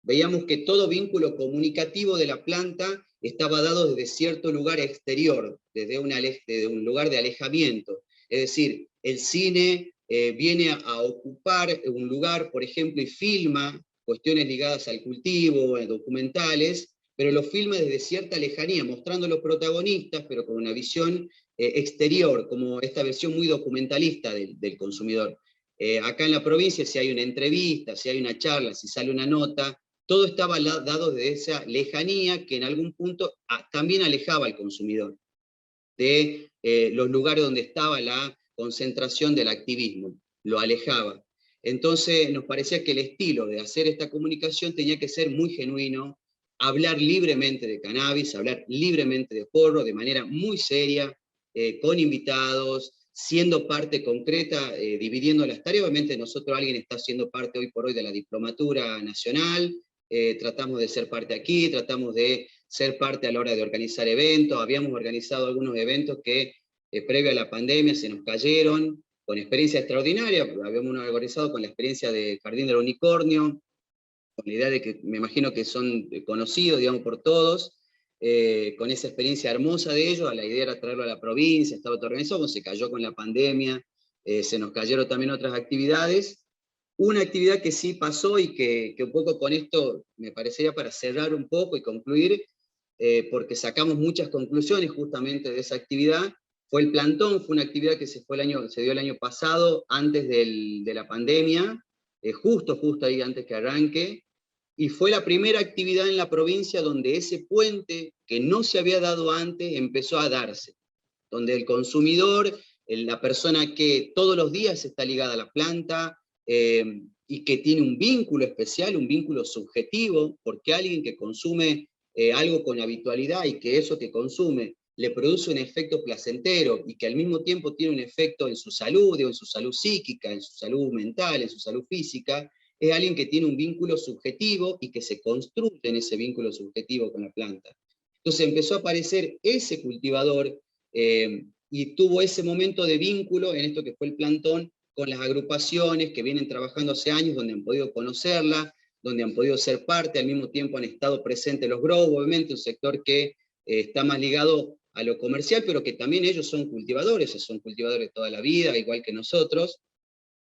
veíamos que todo vínculo comunicativo de la planta estaba dado desde cierto lugar exterior, desde un lugar de alejamiento. Es decir, el cine viene a ocupar un lugar, por ejemplo, y filma cuestiones ligadas al cultivo, documentales, pero lo filma desde cierta lejanía, mostrando a los protagonistas, pero con una visión exterior, como esta versión muy documentalista del consumidor. Acá en la provincia, si hay una entrevista, si hay una charla, si sale una nota, todo estaba dado de esa lejanía que en algún punto también alejaba al consumidor de los lugares donde estaba la concentración del activismo, lo alejaba. Entonces nos parecía que el estilo de hacer esta comunicación tenía que ser muy genuino, hablar libremente de cannabis, hablar libremente de porro, de manera muy seria, con invitados, siendo parte concreta, dividiendo las tareas. Obviamente nosotros, alguien está siendo parte hoy por hoy de la Diplomatura Nacional, tratamos de ser parte aquí, tratamos de ser parte a la hora de organizar eventos. Habíamos organizado algunos eventos que previo a la pandemia se nos cayeron, con experiencia extraordinaria. Habíamos organizado con la experiencia de Jardín del Unicornio, con la idea de que me imagino que son conocidos, digamos, por todos, con esa experiencia hermosa de ellos. La idea era traerlo a la provincia, estaba todo organizado, se cayó con la pandemia, se nos cayeron también otras actividades. Una actividad que sí pasó y que un poco con esto me parecería para cerrar un poco y concluir, porque sacamos muchas conclusiones justamente de esa actividad, fue el plantón. Fue una actividad que se dio el año pasado, antes de la pandemia, justo ahí antes que arranque, y fue la primera actividad en la provincia donde ese puente, que no se había dado antes, empezó a darse, donde el consumidor, la persona que todos los días está ligada a la planta, y que tiene un vínculo especial, un vínculo subjetivo, porque alguien que consume algo con habitualidad, y que eso que consume le produce un efecto placentero, y que al mismo tiempo tiene un efecto en su salud, en su salud psíquica, en su salud mental, en su salud física, es alguien que tiene un vínculo subjetivo y que se construye en ese vínculo subjetivo con la planta. Entonces empezó a aparecer ese cultivador, y tuvo ese momento de vínculo en esto que fue el plantón, con las agrupaciones que vienen trabajando hace años, donde han podido conocerla, donde han podido ser parte. Al mismo tiempo han estado presentes los grow, obviamente, un sector que está más ligado a lo comercial, pero que también ellos son cultivadores toda la vida, igual que nosotros.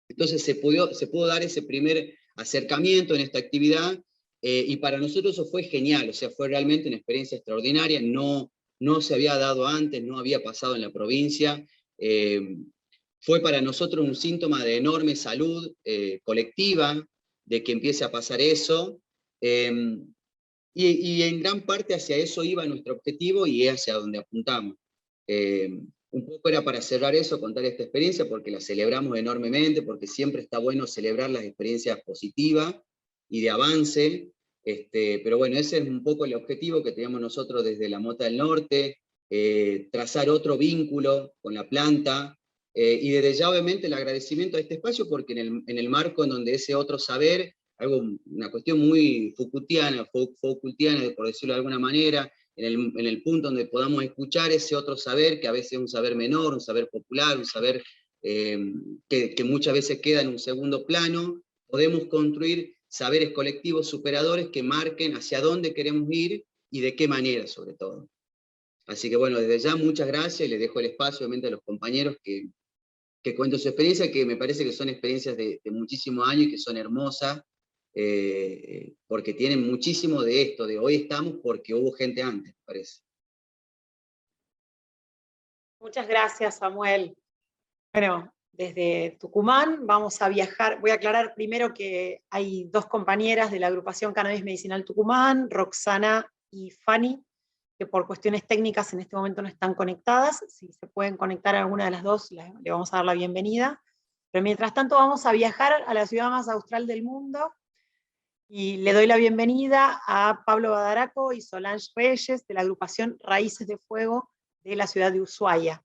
Entonces se pudo dar ese primer acercamiento en esta actividad, y para nosotros eso fue genial. O sea, fue realmente una experiencia extraordinaria, no se había dado antes, no había pasado en la provincia. Fue para nosotros un síntoma de enorme salud colectiva, de que empiece a pasar eso, y en gran parte hacia eso iba nuestro objetivo, y es hacia donde apuntamos. Un poco era para cerrar eso, contar esta experiencia, porque la celebramos enormemente, porque siempre está bueno celebrar las experiencias positivas y de avance, pero bueno, ese es un poco el objetivo que teníamos nosotros desde la Mota del Norte, trazar otro vínculo con la planta, y desde ya obviamente el agradecimiento a este espacio, porque en el marco en donde ese otro saber, una cuestión muy Foucaultiana, por decirlo de alguna manera, en el punto donde podamos escuchar ese otro saber, que a veces es un saber menor, un saber popular, un saber que muchas veces queda en un segundo plano, podemos construir saberes colectivos superadores que marquen hacia dónde queremos ir y de qué manera sobre todo. Así que bueno, desde ya muchas gracias, y les dejo el espacio obviamente a los compañeros que cuenten su experiencia, que me parece que son experiencias de muchísimos años y que son hermosas, porque tienen muchísimo de esto, de hoy estamos porque hubo gente antes, me parece. Muchas gracias, Samuel. Bueno, desde Tucumán vamos a viajar. Voy a aclarar primero que hay dos compañeras de la agrupación Cannabis Medicinal Tucumán, Roxana y Fanny, que por cuestiones técnicas en este momento no están conectadas. Si se pueden conectar a alguna de las dos, le vamos a dar la bienvenida. Pero mientras tanto vamos a viajar a la ciudad más austral del mundo, y le doy la bienvenida a Pablo Badaraco y Solange Reyes, de la agrupación Raíces de Fuego de la ciudad de Ushuaia.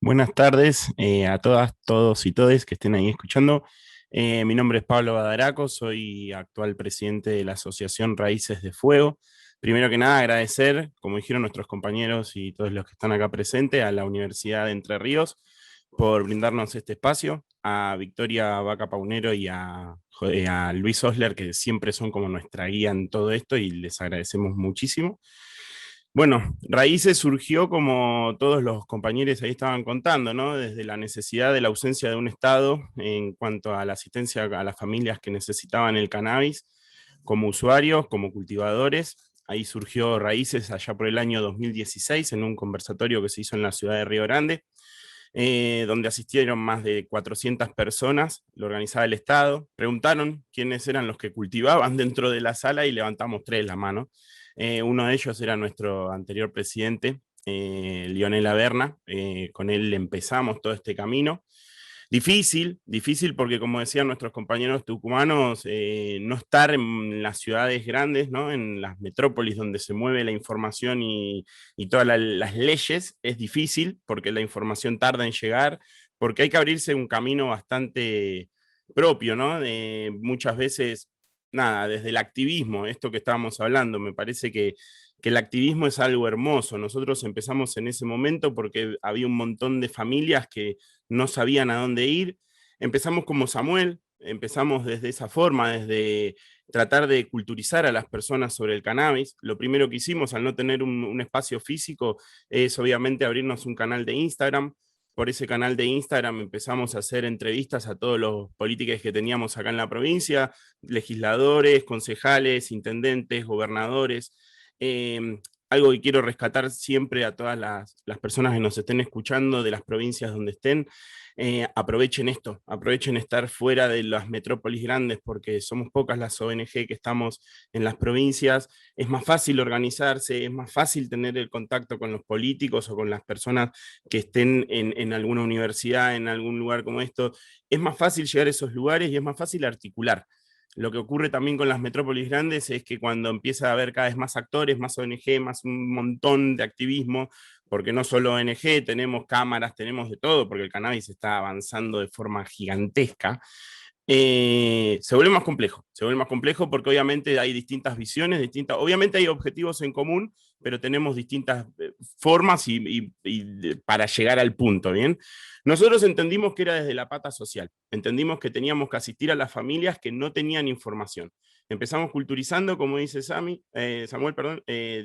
Buenas tardes a todas, todos y todes que estén ahí escuchando. Mi nombre es Pablo Badaraco, soy actual presidente de la Asociación Raíces de Fuego. Primero que nada, agradecer, como dijeron nuestros compañeros y todos los que están acá presentes, a la Universidad de Entre Ríos por brindarnos este espacio, a Victoria Vaca Paunero y a Luis Osler, que siempre son como nuestra guía en todo esto, y les agradecemos muchísimo. Bueno, Raíces surgió, como todos los compañeros ahí estaban contando, ¿no? Desde la necesidad de la ausencia de un Estado en cuanto a la asistencia a las familias que necesitaban el cannabis, como usuarios, como cultivadores. Ahí surgió Raíces allá por el año 2016 en un conversatorio que se hizo en la ciudad de Río Grande, donde asistieron más de 400 personas, lo organizaba el Estado. Preguntaron quiénes eran los que cultivaban dentro de la sala y levantamos 3 la mano. Uno de ellos era nuestro anterior presidente, Lionel Averna. Con él empezamos todo este camino. Difícil porque, como decían nuestros compañeros tucumanos, no estar en las ciudades grandes, ¿no? En las metrópolis donde se mueve la información y todas las leyes, es difícil porque la información tarda en llegar, porque hay que abrirse un camino bastante propio, ¿no? Muchas veces, nada, desde el activismo, esto que estábamos hablando, me parece que el activismo es algo hermoso. Nosotros empezamos en ese momento porque había un montón de familias que no sabían a dónde ir. Empezamos como Samuel, empezamos desde esa forma, desde tratar de culturizar a las personas sobre el cannabis. Lo primero que hicimos, al no tener un espacio físico, es obviamente abrirnos un canal de Instagram. Por ese canal de Instagram empezamos a hacer entrevistas a todos los políticos que teníamos acá en la provincia, legisladores, concejales, intendentes, gobernadores. Algo que quiero rescatar siempre a todas las personas que nos estén escuchando de las provincias donde estén: aprovechen esto, aprovechen estar fuera de las metrópolis grandes, porque somos pocas las ONG que estamos en las provincias. Es más fácil organizarse, es más fácil tener el contacto con los políticos o con las personas que estén en alguna universidad, en algún lugar como esto. Es más fácil llegar a esos lugares y es más fácil articular. Lo que ocurre también con las metrópolis grandes es que cuando empieza a haber cada vez más actores, más ONG, más un montón de activismo, porque no solo ONG, tenemos cámaras, tenemos de todo, porque el cannabis está avanzando de forma gigantesca, se vuelve más complejo porque obviamente hay distintas visiones, obviamente hay objetivos en común, pero tenemos distintas formas para llegar al punto, ¿bien? Nosotros entendimos que era desde la pata social, entendimos que teníamos que asistir a las familias que no tenían información. Empezamos culturizando, como dice Samuel,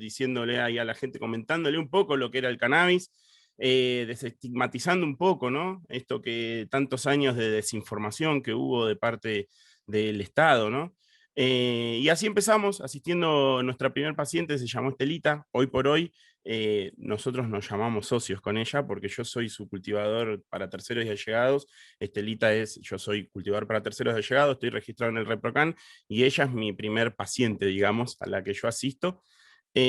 diciéndole ahí a la gente, comentándole un poco lo que era el cannabis, desestigmatizando un poco, ¿no? Esto que tantos años de desinformación que hubo de parte del Estado, ¿no? Y así empezamos, asistiendo. Nuestra primer paciente se llamó Estelita. Hoy por hoy nosotros nos llamamos socios con ella, porque yo soy su cultivador para terceros y allegados. Estelita yo soy cultivador para terceros y allegados, estoy registrado en el ReproCan, y ella es mi primer paciente, digamos, a la que yo asisto. Y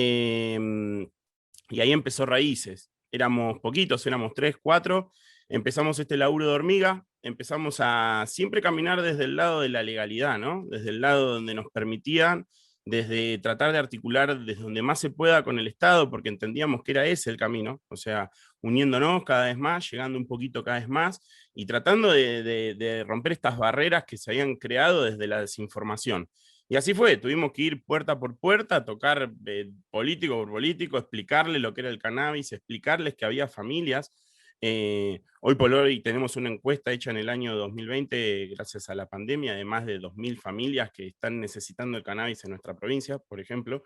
ahí empezó Raíces. Éramos poquitos, éramos 3, 4, empezamos este laburo de hormiga, empezamos a siempre caminar desde el lado de la legalidad, ¿no? Desde el lado donde nos permitían desde tratar de articular desde donde más se pueda con el Estado, porque entendíamos que era ese el camino, o sea, uniéndonos cada vez más, llegando un poquito cada vez más, y tratando de romper estas barreras que se habían creado desde la desinformación. Y así fue, tuvimos que ir puerta por puerta, tocar político por político, explicarles lo que era el cannabis, explicarles que había familias. Hoy por hoy tenemos una encuesta hecha en el año 2020, gracias a la pandemia, de más de 2.000 familias que están necesitando el cannabis en nuestra provincia, por ejemplo.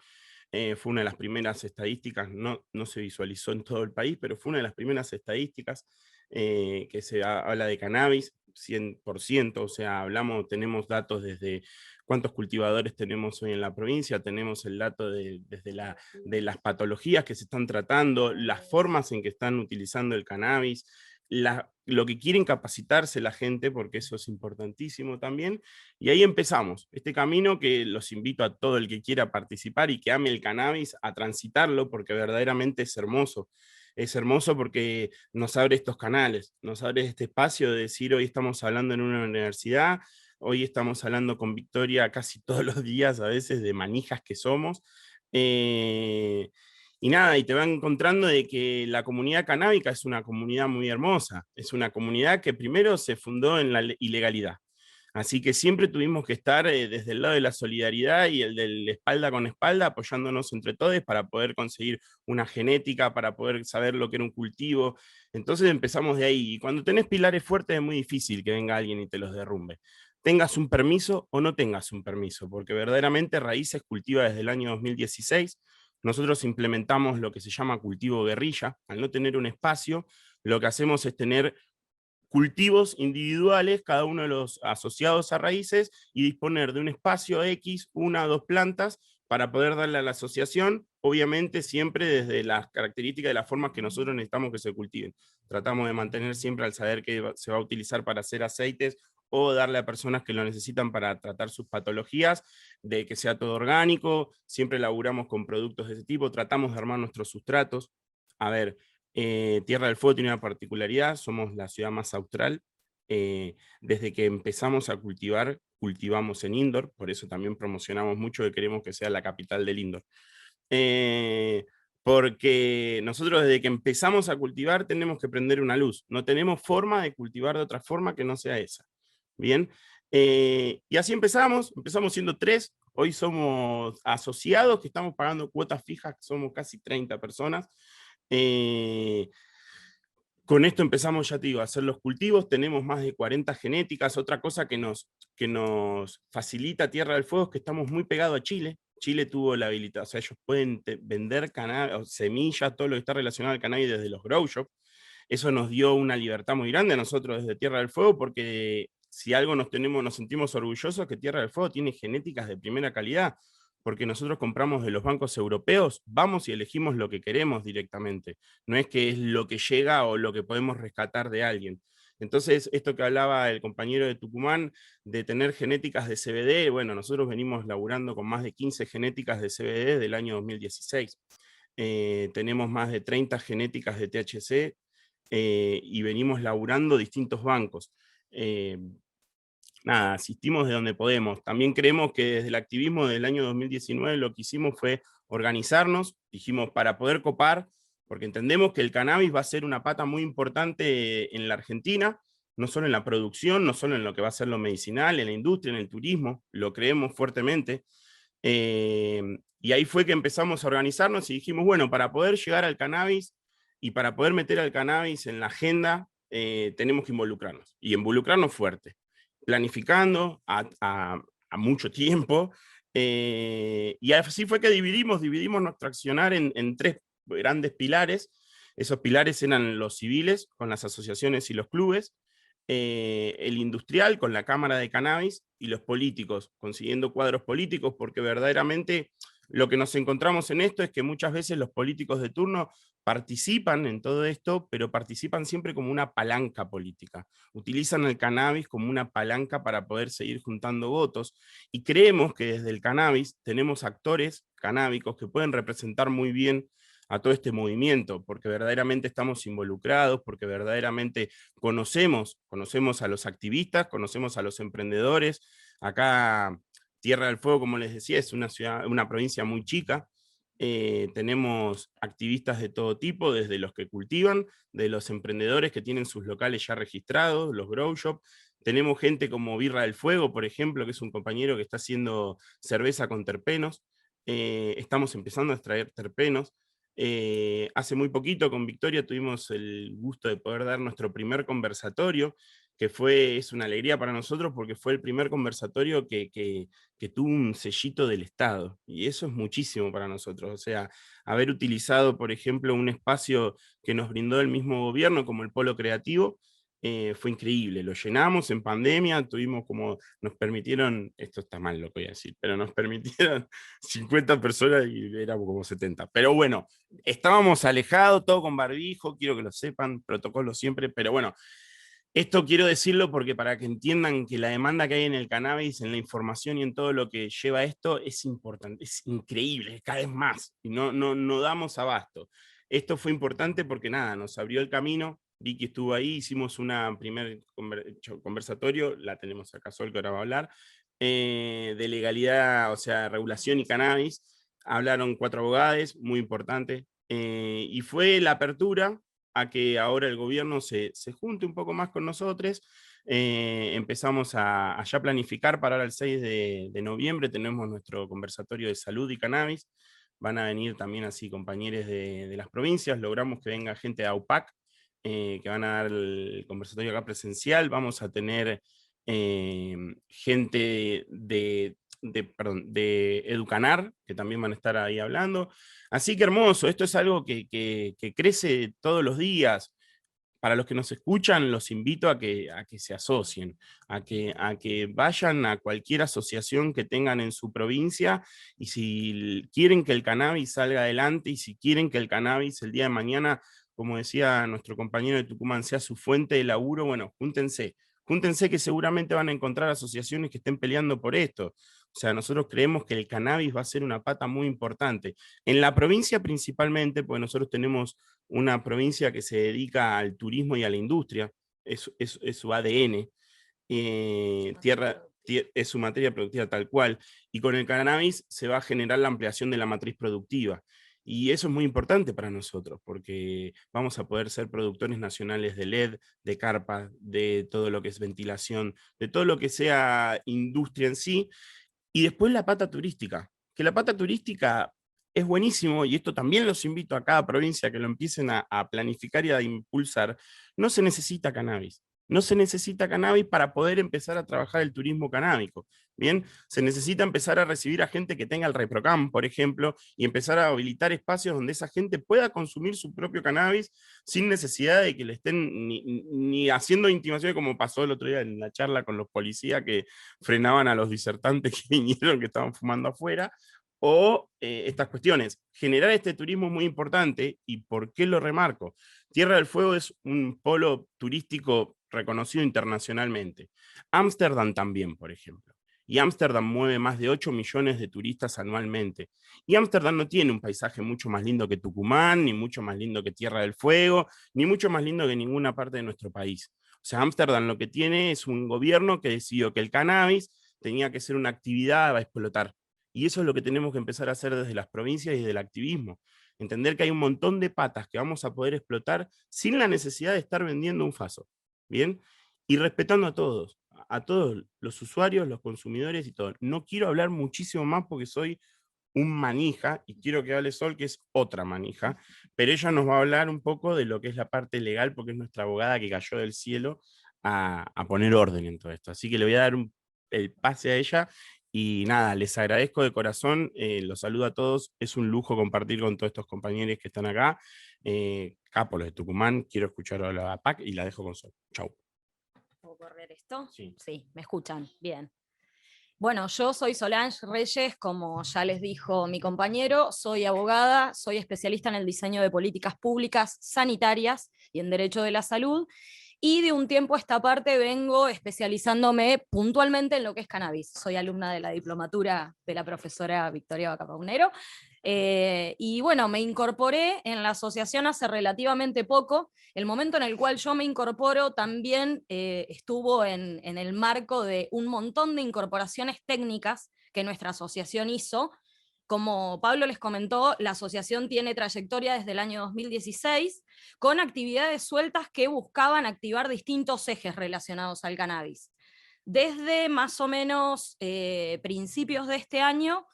Fue una de las primeras estadísticas, no se visualizó en todo el país, pero fue una de las primeras estadísticas que se habla de cannabis, 100%, o sea, tenemos datos desde cuántos cultivadores tenemos hoy en la provincia, tenemos el dato de las patologías que se están tratando, las formas en que están utilizando el cannabis, lo que quieren capacitarse la gente, porque eso es importantísimo también, y ahí empezamos, este camino que los invito a todo el que quiera participar y que ame el cannabis a transitarlo, porque verdaderamente es hermoso porque nos abre estos canales, nos abre este espacio de decir hoy estamos hablando en una universidad, hoy estamos hablando con Victoria casi todos los días, a veces de manijas que somos, y nada, y te vas encontrando de que la comunidad canábica es una comunidad muy hermosa, es una comunidad que primero se fundó en la ilegalidad. Así que siempre tuvimos que estar desde el lado de la solidaridad y el del espalda con espalda, apoyándonos entre todos para poder conseguir una genética, para poder saber lo que era un cultivo. Entonces empezamos de ahí. Y cuando tenés pilares fuertes es muy difícil que venga alguien y te los derrumbe. Tengas un permiso o no tengas un permiso, porque verdaderamente Raíces cultiva desde el año 2016. Nosotros implementamos lo que se llama cultivo guerrilla. Al no tener un espacio, lo que hacemos es tener cultivos individuales, cada uno de los asociados a Raíces, y disponer de un espacio X, 1 o 2 plantas, para poder darle a la asociación, obviamente siempre desde las características de las formas que nosotros necesitamos que se cultiven. Tratamos de mantener siempre al saber que se va a utilizar para hacer aceites, o darle a personas que lo necesitan para tratar sus patologías, de que sea todo orgánico, siempre laburamos con productos de ese tipo, tratamos de armar nuestros sustratos. A ver, Tierra del Fuego tiene una particularidad, somos la ciudad más austral. Desde que empezamos a cultivar, cultivamos en indoor, por eso también promocionamos mucho que queremos que sea la capital del indoor. Porque nosotros desde que empezamos a cultivar tenemos que prender una luz, no tenemos forma de cultivar de otra forma que no sea esa. Bien, y así empezamos siendo 3, hoy somos asociados que estamos pagando cuotas fijas, somos casi 30 personas. Con esto empezamos, ya te digo, a hacer los cultivos, tenemos más de 40 genéticas. Otra cosa que nos facilita Tierra del Fuego es que estamos muy pegados a Chile. Chile tuvo la habilidad, o sea, ellos pueden vender semillas, todo lo que está relacionado al cannabis desde los grow shops. Eso nos dio una libertad muy grande a nosotros desde Tierra del Fuego, porque si algo nos sentimos orgullosos, que Tierra del Fuego tiene genéticas de primera calidad, porque nosotros compramos de los bancos europeos, vamos y elegimos lo que queremos directamente, no es que es lo que llega o lo que podemos rescatar de alguien. Entonces, esto que hablaba el compañero de Tucumán, de tener genéticas de CBD, bueno, nosotros venimos laburando con más de 15 genéticas de CBD del año 2016. Tenemos más de 30 genéticas de THC, y venimos laburando distintos bancos. Nada, asistimos de donde podemos. También creemos que desde el activismo del año 2019 lo que hicimos fue organizarnos, dijimos, para poder copar, porque entendemos que el cannabis va a ser una pata muy importante en la Argentina, no solo en la producción, no solo en lo que va a ser lo medicinal, en la industria, en el turismo, lo creemos fuertemente. Y ahí fue que empezamos a organizarnos y dijimos, bueno, para poder llegar al cannabis y para poder meter al cannabis en la agenda, tenemos que involucrarnos, y involucrarnos fuerte, planificando a mucho tiempo, y así fue que dividimos nuestro accionar en 3 grandes pilares. Esos pilares eran los civiles, con las asociaciones y los clubes, el industrial, con la Cámara de Cannabis, y los políticos, consiguiendo cuadros políticos, porque verdaderamente lo que nos encontramos en esto es que muchas veces los políticos de turno participan en todo esto, pero participan siempre como una palanca política. Utilizan el cannabis como una palanca para poder seguir juntando votos, y creemos que desde el cannabis tenemos actores canábicos que pueden representar muy bien a todo este movimiento, porque verdaderamente estamos involucrados, porque verdaderamente conocemos a los activistas, conocemos a los emprendedores. Acá Tierra del Fuego, como les decía, es una provincia muy chica. Tenemos activistas de todo tipo, desde los que cultivan, de los emprendedores que tienen sus locales ya registrados, los grow shop. Tenemos gente como Birra del Fuego, por ejemplo, que es un compañero que está haciendo cerveza con terpenos. Estamos empezando a extraer terpenos. Hace muy poquito con Victoria tuvimos el gusto de poder dar nuestro primer conversatorio, que es una alegría para nosotros porque fue el primer conversatorio que tuvo un sellito del Estado, y eso es muchísimo para nosotros. O sea, haber utilizado, por ejemplo, un espacio que nos brindó el mismo gobierno como el Polo Creativo, fue increíble. Lo llenamos en pandemia, nos permitieron, esto está mal lo que voy a decir, pero nos permitieron 50 personas y éramos como 70. Pero bueno, estábamos alejados, todo con barbijo, quiero que lo sepan, protocolo siempre, pero bueno, esto quiero decirlo porque para que entiendan que la demanda que hay en el cannabis, en la información y en todo lo que lleva esto es importante, es increíble, cada vez más, y no damos abasto. Esto fue importante porque nada, nos abrió el camino. Vicky estuvo ahí, hicimos una primer conversatorio, la tenemos acá Sol, que ahora va a hablar, de legalidad, o sea, regulación y cannabis. Hablaron 4 abogados, muy importante, y fue la apertura a que ahora el gobierno se junte un poco más con nosotros. Empezamos a ya planificar para ahora el 6 de noviembre, tenemos nuestro conversatorio de salud y cannabis. Van a venir también así compañeros de las provincias, logramos que venga gente de AUPAC, que van a dar el conversatorio acá presencial. Vamos a tener gente de Educanar, que también van a estar ahí hablando. Así que hermoso, esto es algo que crece todos los días. Para los que nos escuchan, los invito a que se asocien, a que vayan a cualquier asociación que tengan en su provincia, y si quieren que el cannabis salga adelante, y si quieren que el cannabis el día de mañana, como decía nuestro compañero de Tucumán, sea su fuente de laburo, bueno, júntense que seguramente van a encontrar asociaciones que estén peleando por esto. O sea, nosotros creemos que el cannabis va a ser una pata muy importante. En la provincia principalmente, porque nosotros tenemos una provincia que se dedica al turismo y a la industria, es su ADN, es su materia productiva tal cual, y con el cannabis se va a generar la ampliación de la matriz productiva. Y eso es muy importante para nosotros, porque vamos a poder ser productores nacionales de LED, de carpas, de todo lo que es ventilación, de todo lo que sea industria en sí. Y después la pata turística, que la pata turística es buenísimo, y esto también los invito a cada provincia que lo empiecen a planificar y a impulsar. No se necesita cannabis. No se necesita cannabis para poder empezar a trabajar el turismo canábico. Bien, se necesita empezar a recibir a gente que tenga el ReproCam, por ejemplo, y empezar a habilitar espacios donde esa gente pueda consumir su propio cannabis sin necesidad de que le estén ni haciendo intimaciones, como pasó el otro día en la charla con los policías que frenaban a los disertantes que vinieron, que estaban fumando afuera, o estas cuestiones. Generar este turismo es muy importante. ¿Y por qué lo remarco? Tierra del Fuego es un polo turístico reconocido internacionalmente. Ámsterdam también, por ejemplo. Y Ámsterdam mueve más de 8 millones de turistas anualmente. Y Ámsterdam no tiene un paisaje mucho más lindo que Tucumán, ni mucho más lindo que Tierra del Fuego, ni mucho más lindo que ninguna parte de nuestro país. O sea, Ámsterdam lo que tiene es un gobierno que decidió que el cannabis tenía que ser una actividad a explotar. Y eso es lo que tenemos que empezar a hacer desde las provincias y desde el activismo. Entender que hay un montón de patas que vamos a poder explotar sin la necesidad de estar vendiendo un faso. ¿Bien? Y respetando a todos los usuarios, los consumidores y todo. No quiero hablar muchísimo más porque soy un manija, y quiero que hable Sol, que es otra manija, pero ella nos va a hablar un poco de lo que es la parte legal, porque es nuestra abogada que cayó del cielo a poner orden en todo esto. Así que le voy a dar el pase a ella. Y nada, les agradezco de corazón, los saludo a todos, es un lujo compartir con todos estos compañeros que están acá. Capo, los de Tucumán, quiero escuchar a la PAC y la dejo con Sol. Chau. ¿Puedo correr esto? Sí. Sí, me escuchan, bien. Bueno, yo soy Solange Reyes, como ya les dijo mi compañero, soy abogada, soy especialista en el diseño de políticas públicas sanitarias y en derecho de la salud, y de un tiempo a esta parte vengo especializándome puntualmente en lo que es cannabis. Soy alumna de la diplomatura de la profesora Victoria Vaca-Paunero, y bueno, me incorporé en la asociación hace relativamente poco. El momento en el cual yo me incorporo también estuvo en el marco de un montón de incorporaciones técnicas que nuestra asociación hizo. Como Pablo les comentó, la asociación tiene trayectoria desde el año 2016, con actividades sueltas que buscaban activar distintos ejes relacionados al cannabis. Desde más o menos principios de este año,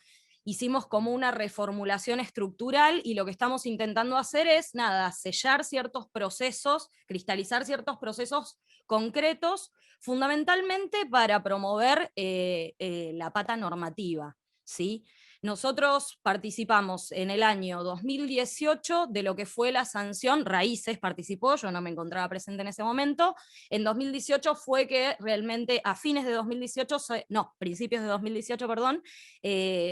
hicimos como una reformulación estructural, y lo que estamos intentando hacer es, sellar ciertos procesos, cristalizar ciertos procesos concretos, fundamentalmente para promover la pata normativa, ¿sí? Nosotros participamos en el año 2018 de lo que fue la sanción, Raíces participó, yo no me encontraba presente en ese momento. En 2018 fue que realmente a fines de 2018, principios de 2018, perdón,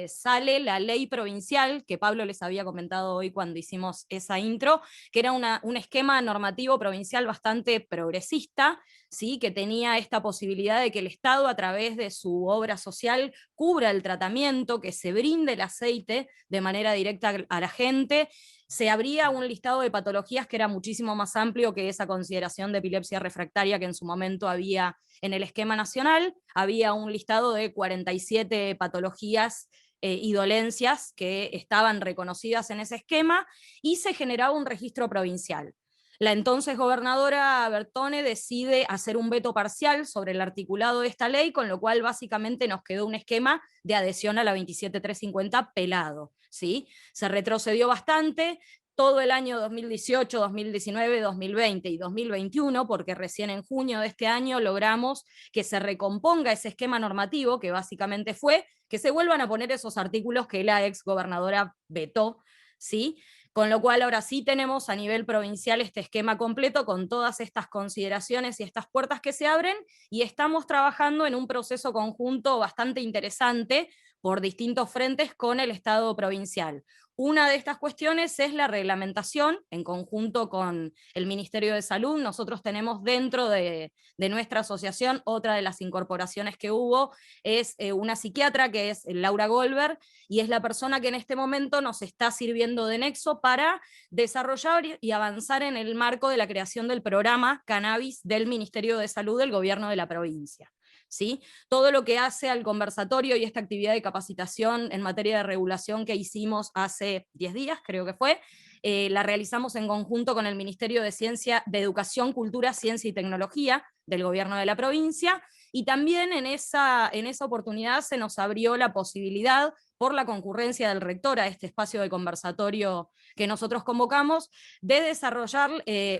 sale la ley provincial, que Pablo les había comentado hoy cuando hicimos esa intro, que era un esquema normativo provincial bastante progresista, ¿sí? Que tenía esta posibilidad de que el Estado, a través de su obra social, cubra el tratamiento, que se brinde el aceite de manera directa a la gente. Se abría un listado de patologías que era muchísimo más amplio que esa consideración de epilepsia refractaria que en su momento había en el esquema nacional. Había un listado de 47 patologías y dolencias que estaban reconocidas en ese esquema, y se generaba un registro provincial. La entonces gobernadora Bertone decide hacer un veto parcial sobre el articulado de esta ley, con lo cual básicamente nos quedó un esquema de adhesión a la 27350 pelado, ¿sí? Se retrocedió bastante todo el año 2018, 2019, 2020 y 2021, porque recién en junio de este año logramos que se recomponga ese esquema normativo, que básicamente fue que se vuelvan a poner esos artículos que la ex gobernadora vetó, ¿sí? Con lo cual ahora sí tenemos a nivel provincial este esquema completo con todas estas consideraciones y estas puertas que se abren, y estamos trabajando en un proceso conjunto bastante interesante por distintos frentes con el Estado provincial. Una de estas cuestiones es la reglamentación, en conjunto con el Ministerio de Salud. Nosotros tenemos dentro de nuestra asociación, otra de las incorporaciones que hubo, es una psiquiatra que es Laura Goldberg, y es la persona que en este momento nos está sirviendo de nexo para desarrollar y avanzar en el marco de la creación del programa Cannabis del Ministerio de Salud del Gobierno de la provincia, ¿sí? Todo lo que hace al conversatorio y esta actividad de capacitación en materia de regulación que hicimos hace 10 días, creo que fue, la realizamos en conjunto con el Ministerio de Educación, Cultura, Ciencia y Tecnología del Gobierno de la provincia, y también en esa oportunidad se nos abrió la posibilidad, por la concurrencia del rector a este espacio de conversatorio que nosotros convocamos, de desarrollar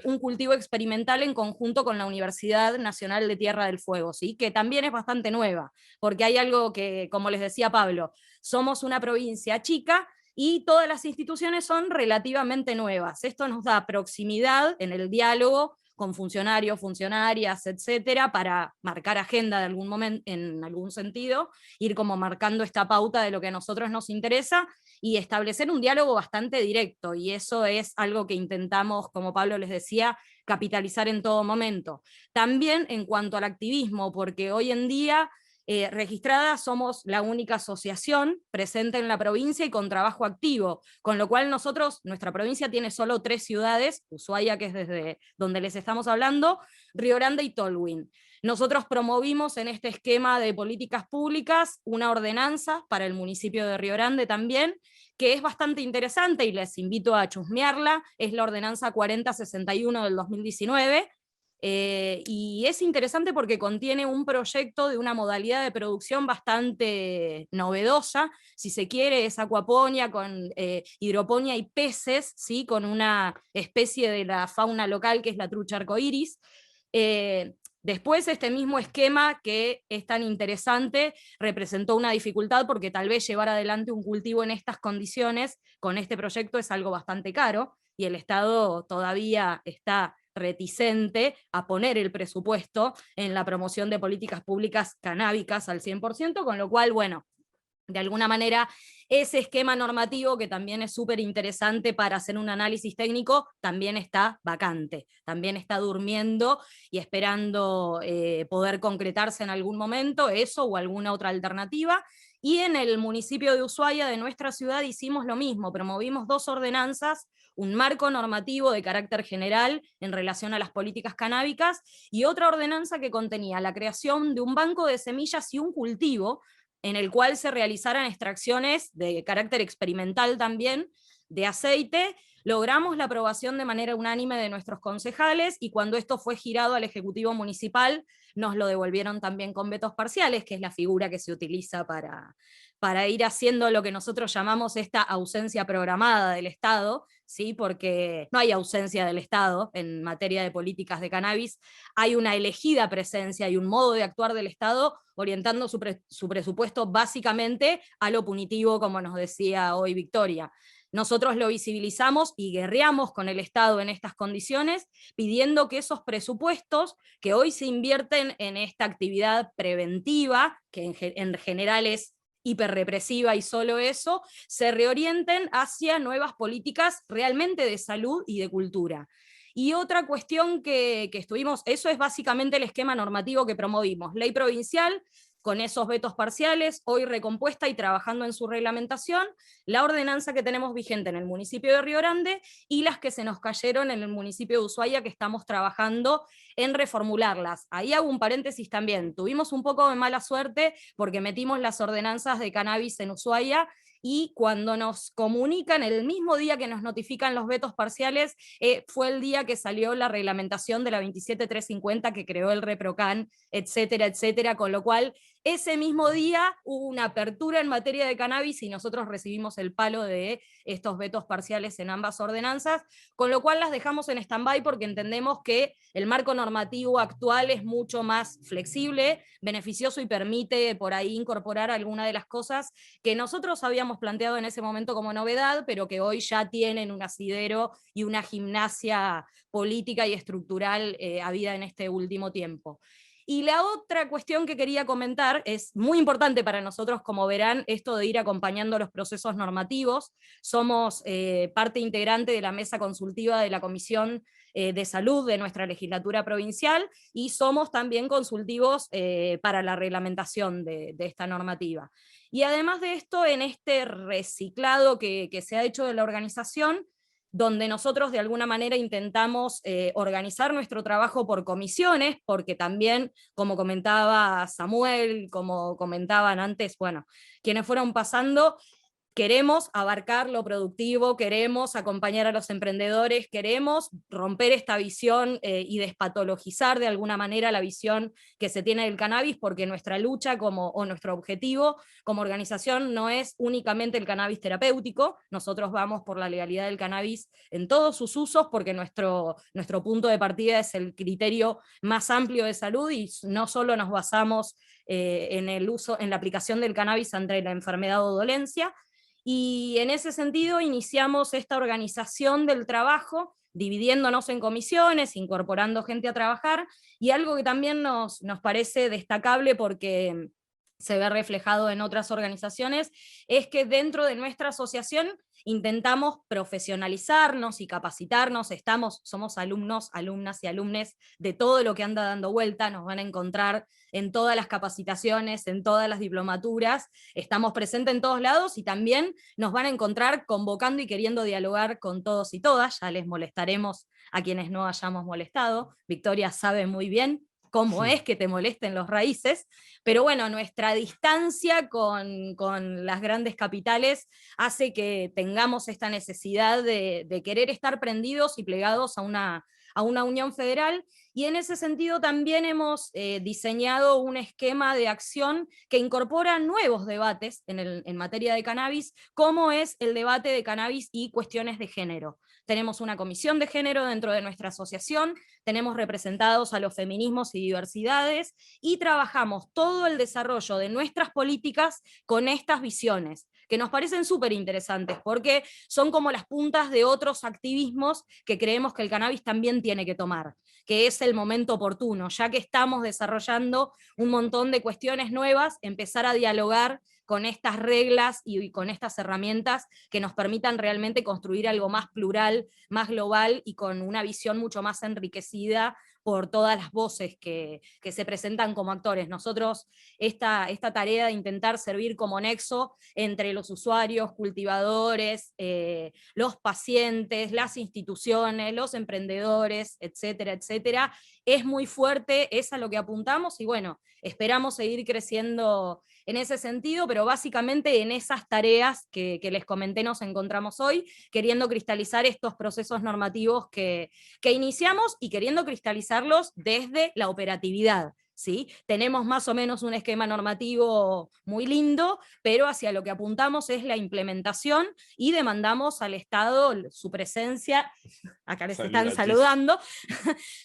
un cultivo experimental en conjunto con la Universidad Nacional de Tierra del Fuego, ¿sí? Que también es bastante nueva, porque hay algo que, como les decía Pablo, somos una provincia chica y todas las instituciones son relativamente nuevas. Esto nos da proximidad en el diálogo con funcionarios, funcionarias, etcétera, para marcar agenda de algún momento, en algún sentido, ir como marcando esta pauta de lo que a nosotros nos interesa y establecer un diálogo bastante directo, y eso es algo que intentamos, como Pablo les decía, capitalizar en todo momento. También en cuanto al activismo, porque hoy en día registrada somos la única asociación presente en la provincia y con trabajo activo, con lo cual nuestra provincia tiene solo 3 ciudades, Ushuaia, que es desde donde les estamos hablando, Río Grande y Tolwyn. Nosotros promovimos en este esquema de políticas públicas una ordenanza para el municipio de Río Grande también, que es bastante interesante y les invito a chusmearla, es la ordenanza 4061 del 2019, y es interesante porque contiene un proyecto de una modalidad de producción bastante novedosa, si se quiere, es acuaponia con hidroponía y peces, ¿sí? Con una especie de la fauna local que es la trucha arcoíris. Después este mismo esquema, que es tan interesante, representó una dificultad porque tal vez llevar adelante un cultivo en estas condiciones con este proyecto es algo bastante caro, y el Estado todavía está reticente a poner el presupuesto en la promoción de políticas públicas canábicas al 100%, con lo cual, bueno, de alguna manera ese esquema normativo, que también es súper interesante para hacer un análisis técnico, también está vacante, también está durmiendo y esperando poder concretarse en algún momento, eso o alguna otra alternativa. Y en el municipio de Ushuaia, de nuestra ciudad, hicimos lo mismo, promovimos 2 ordenanzas, un marco normativo de carácter general en relación a las políticas canábicas, y otra ordenanza que contenía la creación de un banco de semillas y un cultivo en el cual se realizaran extracciones de carácter experimental también de aceite. Logramos la aprobación de manera unánime de nuestros concejales, y cuando esto fue girado al Ejecutivo Municipal, nos lo devolvieron también con vetos parciales, que es la figura que se utiliza para ir haciendo lo que nosotros llamamos esta ausencia programada del Estado, ¿sí? Porque no hay ausencia del Estado en materia de políticas de cannabis, hay una elegida presencia y un modo de actuar del Estado orientando su presupuesto básicamente a lo punitivo, como nos decía hoy Victoria. Nosotros lo visibilizamos y guerreamos con el Estado en estas condiciones, pidiendo que esos presupuestos que hoy se invierten en esta actividad preventiva, que en general es hiperrepresiva y solo eso, se reorienten hacia nuevas políticas realmente de salud y de cultura. Y otra cuestión que estuvimos, eso es básicamente el esquema normativo que promovimos, ley provincial, con esos vetos parciales, hoy recompuesta y trabajando en su reglamentación, la ordenanza que tenemos vigente en el municipio de Río Grande y las que se nos cayeron en el municipio de Ushuaia, que estamos trabajando en reformularlas. Ahí hago un paréntesis también, tuvimos un poco de mala suerte porque metimos las ordenanzas de cannabis en Ushuaia, y cuando nos comunican, el mismo día que nos notifican los vetos parciales, fue el día que salió la reglamentación de la 27350 que creó el ReproCan, etcétera, etcétera, con lo cual ese mismo día hubo una apertura en materia de cannabis y nosotros recibimos el palo de estos vetos parciales en ambas ordenanzas, con lo cual las dejamos en stand-by porque entendemos que el marco normativo actual es mucho más flexible, beneficioso y permite por ahí incorporar alguna de las cosas que nosotros habíamos planteado en ese momento como novedad, pero que hoy ya tienen un asidero y una gimnasia política y estructural habida en este último tiempo. Y la otra cuestión que quería comentar, es muy importante para nosotros, como verán, esto de ir acompañando los procesos normativos. Somos parte integrante de la mesa consultiva de la Comisión de Salud de nuestra legislatura provincial, y somos también consultivos para la reglamentación de esta normativa. Y además de esto, en este reciclado que se ha hecho de la organización, donde nosotros de alguna manera intentamos organizar nuestro trabajo por comisiones, porque también, como comentaba Samuel, como comentaban antes, bueno, quienes fueron pasando, queremos abarcar lo productivo, queremos acompañar a los emprendedores, queremos romper esta visión y despatologizar de alguna manera la visión que se tiene del cannabis, porque nuestra lucha o nuestro objetivo como organización no es únicamente el cannabis terapéutico. Nosotros vamos por la legalidad del cannabis en todos sus usos, porque nuestro punto de partida es el criterio más amplio de salud, y no solo nos basamos en la aplicación del cannabis ante la enfermedad o dolencia. Y en ese sentido iniciamos esta organización del trabajo, dividiéndonos en comisiones, incorporando gente a trabajar, y algo que también nos parece destacable porque se ve reflejado en otras organizaciones, es que dentro de nuestra asociación intentamos profesionalizarnos y capacitarnos, somos alumnos, alumnas y alumnes de todo lo que anda dando vuelta, nos van a encontrar en todas las capacitaciones, en todas las diplomaturas, estamos presentes en todos lados, y también nos van a encontrar convocando y queriendo dialogar con todos y todas. Ya les molestaremos a quienes no hayamos molestado, Victoria sabe muy bien cómo es que te molesten los raíces, pero bueno, nuestra distancia con las grandes capitales hace que tengamos esta necesidad de querer estar prendidos y plegados a una unión federal, y en ese sentido también hemos diseñado un esquema de acción que incorpora nuevos debates en materia de cannabis, como es el debate de cannabis y cuestiones de género. Tenemos una comisión de género dentro de nuestra asociación, tenemos representados a los feminismos y diversidades, y trabajamos todo el desarrollo de nuestras políticas con estas visiones, que nos parecen súper interesantes, porque son como las puntas de otros activismos que creemos que el cannabis también tiene que tomar, que es el momento oportuno, ya que estamos desarrollando un montón de cuestiones nuevas, empezar a dialogar con estas reglas y con estas herramientas que nos permitan realmente construir algo más plural, más global y con una visión mucho más enriquecida por todas las voces que se presentan como actores. Nosotros esta tarea de intentar servir como nexo entre los usuarios, cultivadores, los pacientes, las instituciones, los emprendedores, etcétera, etcétera, es muy fuerte, es a lo que apuntamos y bueno, esperamos seguir creciendo en ese sentido, pero básicamente en esas tareas que les comenté nos encontramos hoy, queriendo cristalizar estos procesos normativos que iniciamos y queriendo cristalizarlos desde la operatividad. ¿Sí? Tenemos más o menos un esquema normativo muy lindo, pero hacia lo que apuntamos es la implementación y demandamos al Estado su presencia, acá les están saludando,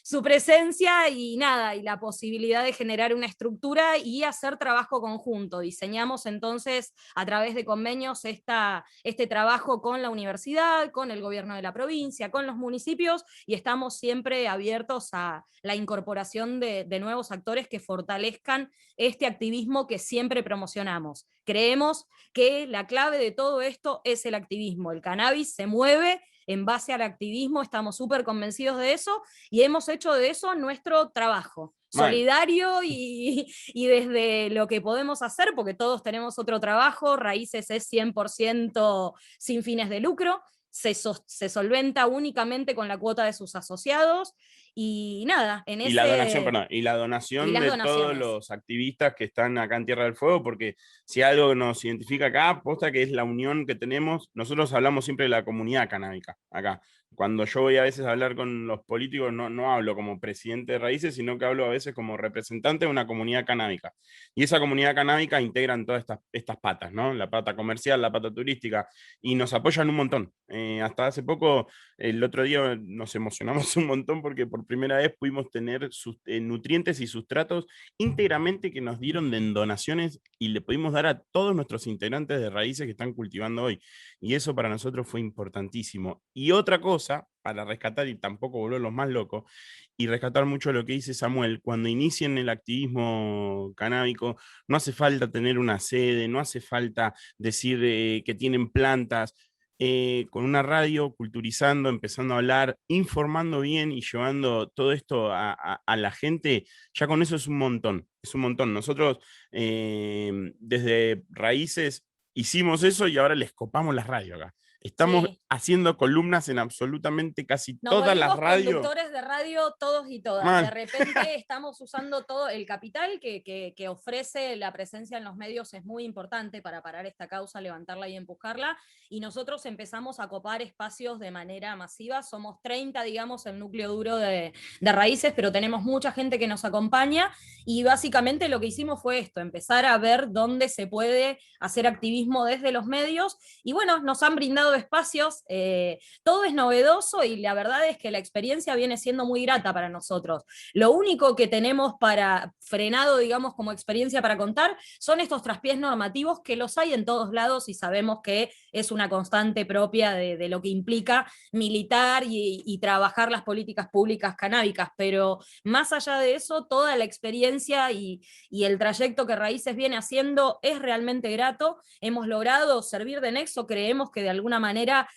su presencia y nada, y la posibilidad de generar una estructura y hacer trabajo conjunto. Diseñamos entonces a través de convenios este trabajo con la universidad, con el gobierno de la provincia, con los municipios, y estamos siempre abiertos a la incorporación de nuevos actores que fortalezcan este activismo que siempre promocionamos. Creemos que la clave de todo esto es el activismo. El cannabis se mueve en base al activismo, estamos súper convencidos de eso, y hemos hecho de eso nuestro trabajo. Solidario y desde lo que podemos hacer, porque todos tenemos otro trabajo, Raíces es 100% sin fines de lucro, se solventa únicamente con la cuota de sus asociados, y nada, y la donación de todos los activistas que están acá en Tierra del Fuego, porque si algo nos identifica acá, posta que es la unión que tenemos. Nosotros hablamos siempre de la comunidad canábica acá. Cuando yo voy a veces a hablar con los políticos, no hablo como presidente de Raíces, sino que hablo a veces como representante de una comunidad canábica. Y esa comunidad canábica integran todas estas patas, ¿no? La pata comercial, la pata turística, y nos apoyan un montón. Hasta hace poco, el otro día nos emocionamos un montón porque por primera vez pudimos tener nutrientes y sustratos íntegramente que nos dieron de donaciones y le pudimos dar a todos nuestros integrantes de Raíces que están cultivando hoy. Y eso para nosotros fue importantísimo. Y otra cosa, para rescatar y tampoco volverlos más locos, y rescatar mucho lo que dice Samuel, cuando inicien el activismo canábico, no hace falta tener una sede, no hace falta decir que tienen plantas. Con una radio, culturizando, empezando a hablar, informando bien y llevando todo esto a la gente, ya con eso es un montón, es un montón. Nosotros desde Raíces hicimos eso y ahora les copamos las radios acá. Estamos haciendo columnas en absolutamente casi todas las radios. Conductores de radio, todos y todas. De repente estamos usando todo el capital que ofrece la presencia en los medios, es muy importante para parar esta causa, levantarla y empujarla. Y nosotros empezamos a copar espacios de manera masiva. Somos 30, digamos, el núcleo duro de Raíces, pero tenemos mucha gente que nos acompaña. Y básicamente lo que hicimos fue esto, empezar a ver dónde se puede hacer activismo desde los medios. Y bueno, nos han brindado espacios, todo es novedoso y la verdad es que la experiencia viene siendo muy grata para nosotros. Lo único que tenemos frenado, digamos, como experiencia para contar, son estos traspiés normativos que los hay en todos lados y sabemos que es una constante propia de lo que implica militar y trabajar las políticas públicas canábicas, pero más allá de eso, toda la experiencia y el trayecto que Raíces viene haciendo es realmente grato. Hemos logrado servir de nexo, creemos que de alguna manera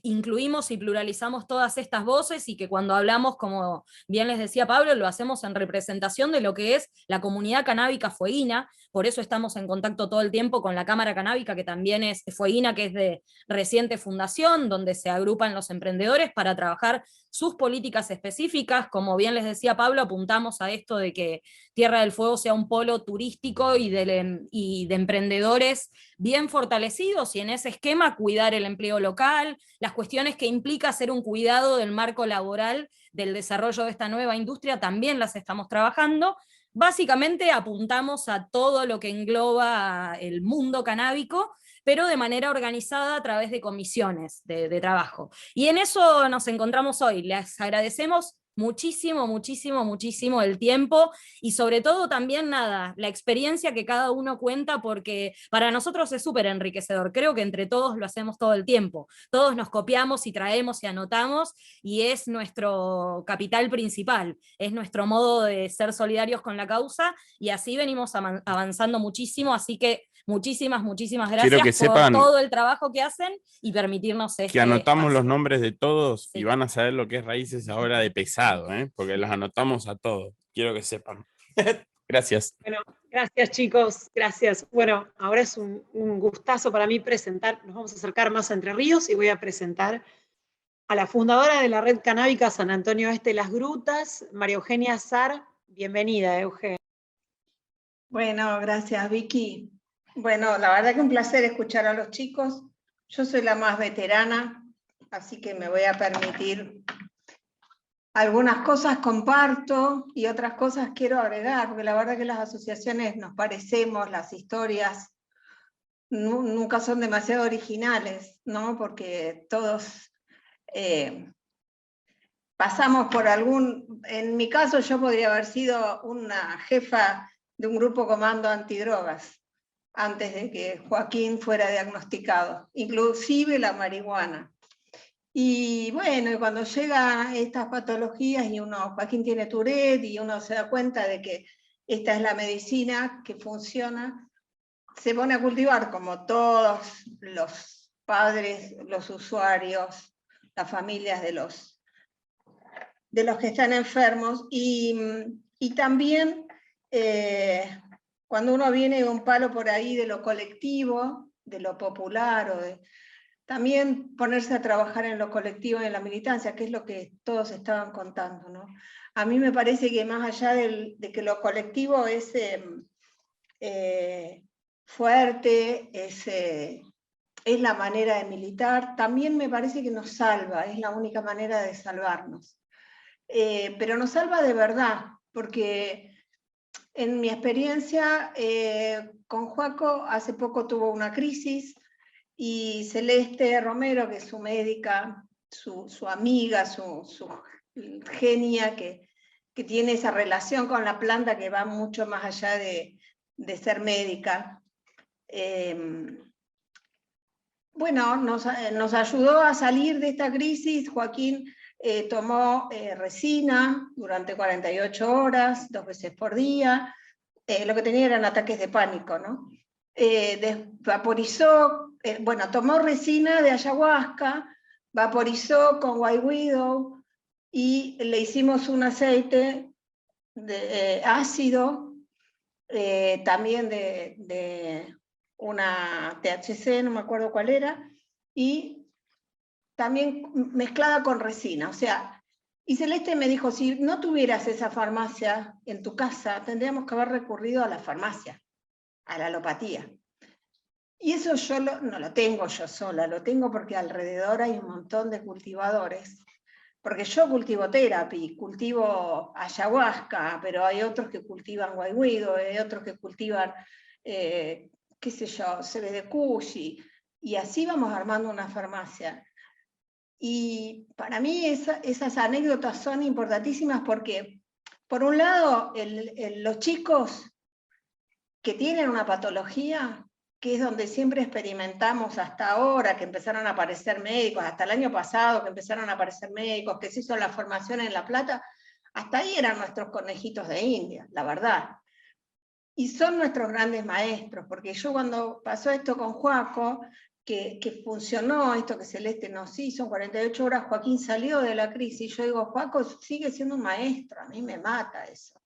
incluimos y pluralizamos todas estas voces y que cuando hablamos, como bien les decía Pablo, lo hacemos en representación de lo que es la comunidad canábica fueguina. Por eso estamos en contacto todo el tiempo con la Cámara Canábica, que también es fueguina, que es de reciente fundación, donde se agrupan los emprendedores para trabajar sus políticas específicas. Como bien les decía Pablo, apuntamos a esto de que Tierra del Fuego sea un polo turístico y de emprendedores bien fortalecidos, y en ese esquema cuidar el empleo local, las cuestiones que implica hacer un cuidado del marco laboral del desarrollo de esta nueva industria también las estamos trabajando. Básicamente apuntamos a todo lo que engloba el mundo canábico, pero de manera organizada a través de comisiones de trabajo. Y en eso nos encontramos hoy. Les agradecemos muchísimo, muchísimo, muchísimo el tiempo y sobre todo también la experiencia que cada uno cuenta, porque para nosotros es súper enriquecedor. Creo que entre todos lo hacemos todo el tiempo. Todos nos copiamos y traemos y anotamos y es nuestro capital principal, es nuestro modo de ser solidarios con la causa y así venimos avanzando muchísimo, así que Muchísimas Quiero gracias que por sepan todo el trabajo que hacen y permitirnos este que anotamos los espacio. nombres de todos y Sí. van a saber lo que es Raíces ahora de pesado, porque los anotamos a todos. Quiero que sepan. Gracias. Bueno, gracias chicos, gracias. Bueno, ahora es un gustazo para mí presentar, nos vamos a acercar más a Entre Ríos y voy a presentar a la fundadora de la Red Canábica San Antonio Este Las Grutas, María Eugenia Sar. Bienvenida, Euge. Bueno, gracias Vicky. Bueno, la verdad que un placer escuchar a los chicos. Yo soy la más veterana, así que me voy a permitir algunas cosas comparto y otras cosas quiero agregar, porque la verdad que las asociaciones nos parecemos, las historias nunca son demasiado originales, ¿no? Porque todos pasamos por en mi caso yo podría haber sido una jefa de un grupo comando antidrogas, antes de que Joaquín fuera diagnosticado, inclusive la marihuana. Y bueno, y cuando llegan estas patologías y Joaquín tiene Tourette y uno se da cuenta de que esta es la medicina que funciona, se pone a cultivar como todos los padres, los usuarios, las familias de los que están enfermos, y también cuando uno viene de un palo por ahí de lo colectivo, de lo popular, también ponerse a trabajar en lo colectivo, en la militancia, que es lo que todos estaban contando, ¿no? A mí me parece que más allá de que lo colectivo es fuerte, es la manera de militar, también me parece que nos salva, es la única manera de salvarnos. Pero nos salva de verdad, porque en mi experiencia con Joaco hace poco tuvo una crisis, y Celeste Romero, que es su médica, su amiga, su genia, que tiene esa relación con la planta que va mucho más allá de ser médica, bueno, nos ayudó a salir de esta crisis. Joaquín tomó resina durante 48 horas, 2 veces por día. Lo que tenía eran ataques de pánico, ¿no? Vaporizó, bueno, tomó resina de ayahuasca, vaporizó con White Widow y le hicimos un aceite de ácido, también de una THC, no me acuerdo cuál era, y también mezclada con resina. O sea, y Celeste me dijo, si no tuvieras esa farmacia en tu casa, tendríamos que haber recurrido a la farmacia, a la alopatía. Y eso yo no lo tengo yo sola, lo tengo porque alrededor hay un montón de cultivadores. Porque yo cultivo therapy, cultivo ayahuasca, pero hay otros que cultivan White Widow, hay otros que cultivan, qué sé yo, CBD Kushi, y así vamos armando una farmacia. Y para mí esas anécdotas son importantísimas porque, por un lado, los chicos que tienen una patología, que es donde siempre experimentamos hasta ahora, que empezaron a aparecer médicos, hasta el año pasado que empezaron a aparecer médicos, que se hizo la formación en La Plata, hasta ahí eran nuestros conejitos de India, la verdad. Y son nuestros grandes maestros, porque yo cuando pasó esto con Joaco, que funcionó esto que Celeste nos hizo, en 48 horas Joaquín salió de la crisis, yo digo, Joaco sigue siendo un maestro, a mí me mata eso.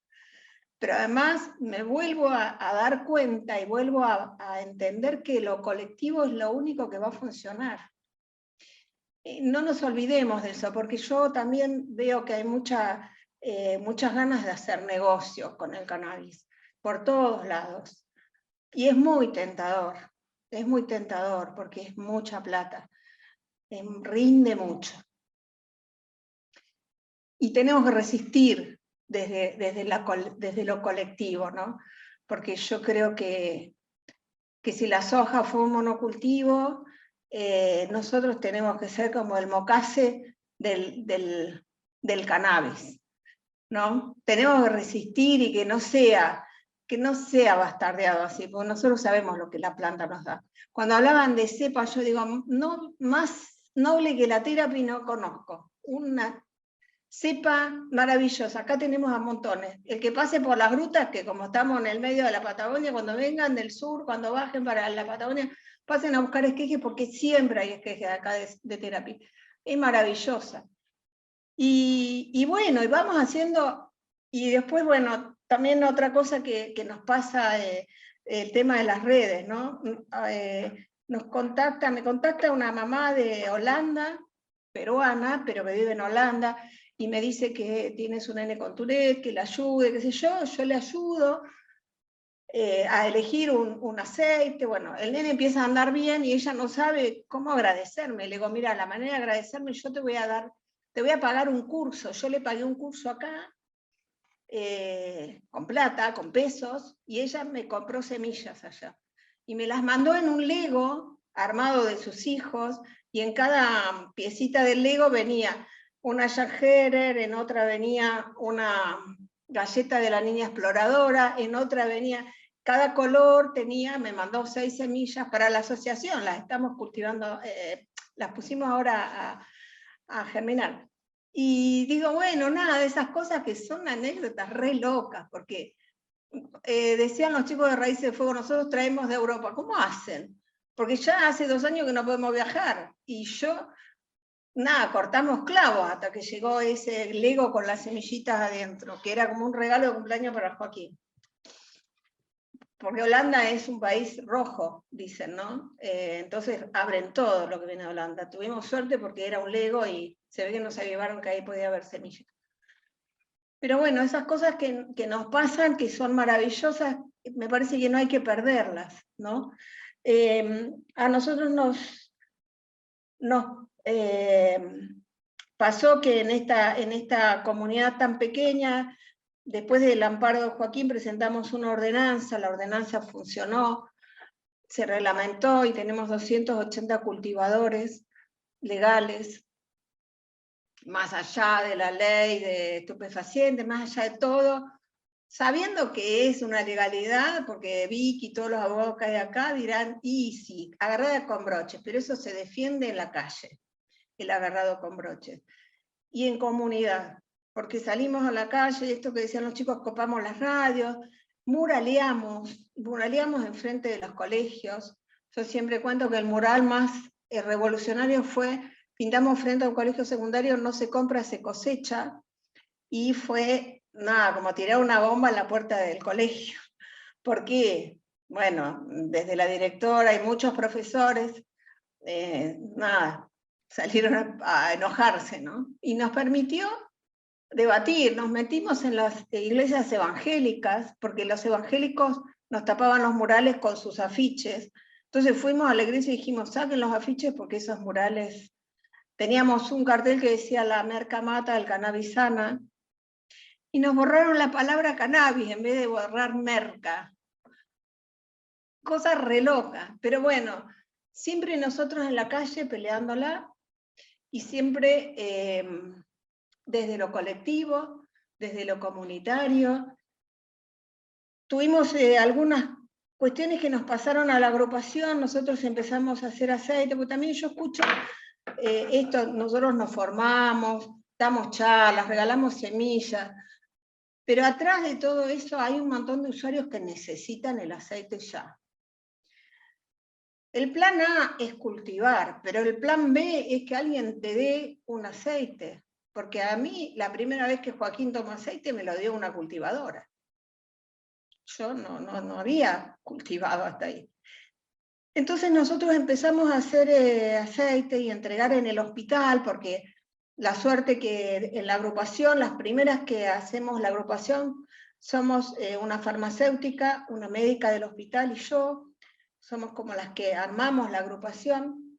Pero además me vuelvo a dar cuenta y vuelvo a entender que lo colectivo es lo único que va a funcionar. No nos olvidemos de eso, porque yo también veo que hay muchas ganas de hacer negocio con el cannabis, por todos lados. Y es muy tentador porque es mucha plata, rinde mucho. Y tenemos que resistir desde lo colectivo, ¿no? Porque yo creo que si la soja fue un monocultivo, nosotros tenemos que ser como el mocase del cannabis, ¿no? Tenemos que resistir y que no sea bastardeado así, porque nosotros sabemos lo que la planta nos da. Cuando hablaban de cepa, yo digo, no, más noble que la terapia no conozco. cepa maravillosa. Acá tenemos a montones. El que pase por las grutas, que como estamos en el medio de la Patagonia, cuando vengan del sur, cuando bajen para la Patagonia, pasen a buscar esquejes, porque siempre hay esquejes acá de terapia. Es maravillosa. Y bueno, y vamos haciendo, y después, bueno, también otra cosa que nos pasa, el tema de las redes, ¿no? Me contacta una mamá de Holanda, peruana, pero que vive en Holanda, y me dice que tiene su nene con Tourette, que le ayude, qué sé yo le ayudo a elegir un aceite. Bueno, el nene empieza a andar bien y ella no sabe cómo agradecerme. Le digo, mira, la manera de agradecerme, yo te voy a pagar un curso. Yo le pagué un curso acá, con plata, con pesos, y ella me compró semillas allá. Y me las mandó en un Lego armado de sus hijos, y en cada piecita del Lego venía una Jack Herer, en otra venía una galleta de la niña exploradora, en otra venía, cada color tenía, me mandó 6 semillas para la asociación, las estamos cultivando, las pusimos ahora a germinar. Y digo, bueno, nada, de esas cosas que son anécdotas re locas, porque decían los chicos de Raíces de Fuego, nosotros traemos de Europa. ¿Cómo hacen? Porque ya hace 2 años que no podemos viajar, y yo, nada, cortamos clavos hasta que llegó ese Lego con las semillitas adentro, que era como un regalo de cumpleaños para Joaquín. Porque Holanda es un país rojo, dicen, ¿no? Entonces abren todo lo que viene de Holanda. Tuvimos suerte porque era un Lego y se ve que nos avivaron que ahí podía haber semillas. Pero bueno, esas cosas que nos pasan, que son maravillosas, me parece que no hay que perderlas, ¿no? A nosotros nos pasó que en esta comunidad tan pequeña, después del amparo de Joaquín, presentamos una ordenanza, la ordenanza funcionó, se reglamentó y tenemos 280 cultivadores legales, más allá de la ley de estupefacientes, más allá de todo, sabiendo que es una legalidad, porque Vicky y todos los abogados que hay acá dirán, y sí, agarrada con broches, pero eso se defiende en la calle, el agarrado con broches. Y en comunidad, porque salimos a la calle, esto que decían los chicos, copamos las radios, muraleamos enfrente de los colegios. Yo siempre cuento que el mural más revolucionario fue, pintamos frente a un colegio secundario, no se compra, se cosecha, y fue, nada, como tirar una bomba en la puerta del colegio. ¿Por qué? Bueno, desde la directora y muchos profesores, nada, salieron a enojarse, ¿no? Y nos permitió debatir, nos metimos en las iglesias evangélicas, porque los evangélicos nos tapaban los murales con sus afiches. Entonces fuimos a la iglesia y dijimos, saquen los afiches porque esos murales... Teníamos un cartel que decía la merca mata, el cannabis sana, y nos borraron la palabra cannabis en vez de borrar merca. Cosa re loca, pero bueno, siempre nosotros en la calle peleándola, y siempre desde lo colectivo, desde lo comunitario. Tuvimos algunas cuestiones que nos pasaron a la agrupación, nosotros empezamos a hacer aceite, porque también yo escucho esto, nosotros nos formamos, damos charlas, regalamos semillas, pero atrás de todo eso hay un montón de usuarios que necesitan el aceite ya. El plan A es cultivar, pero el plan B es que alguien te dé un aceite, porque a mí la primera vez que Joaquín tomó aceite me lo dio una cultivadora. Yo no había cultivado hasta ahí. Entonces nosotros empezamos a hacer aceite y entregar en el hospital, porque la suerte que en la agrupación, las primeras que hacemos la agrupación, somos una farmacéutica, una médica del hospital y yo, somos como las que armamos la agrupación,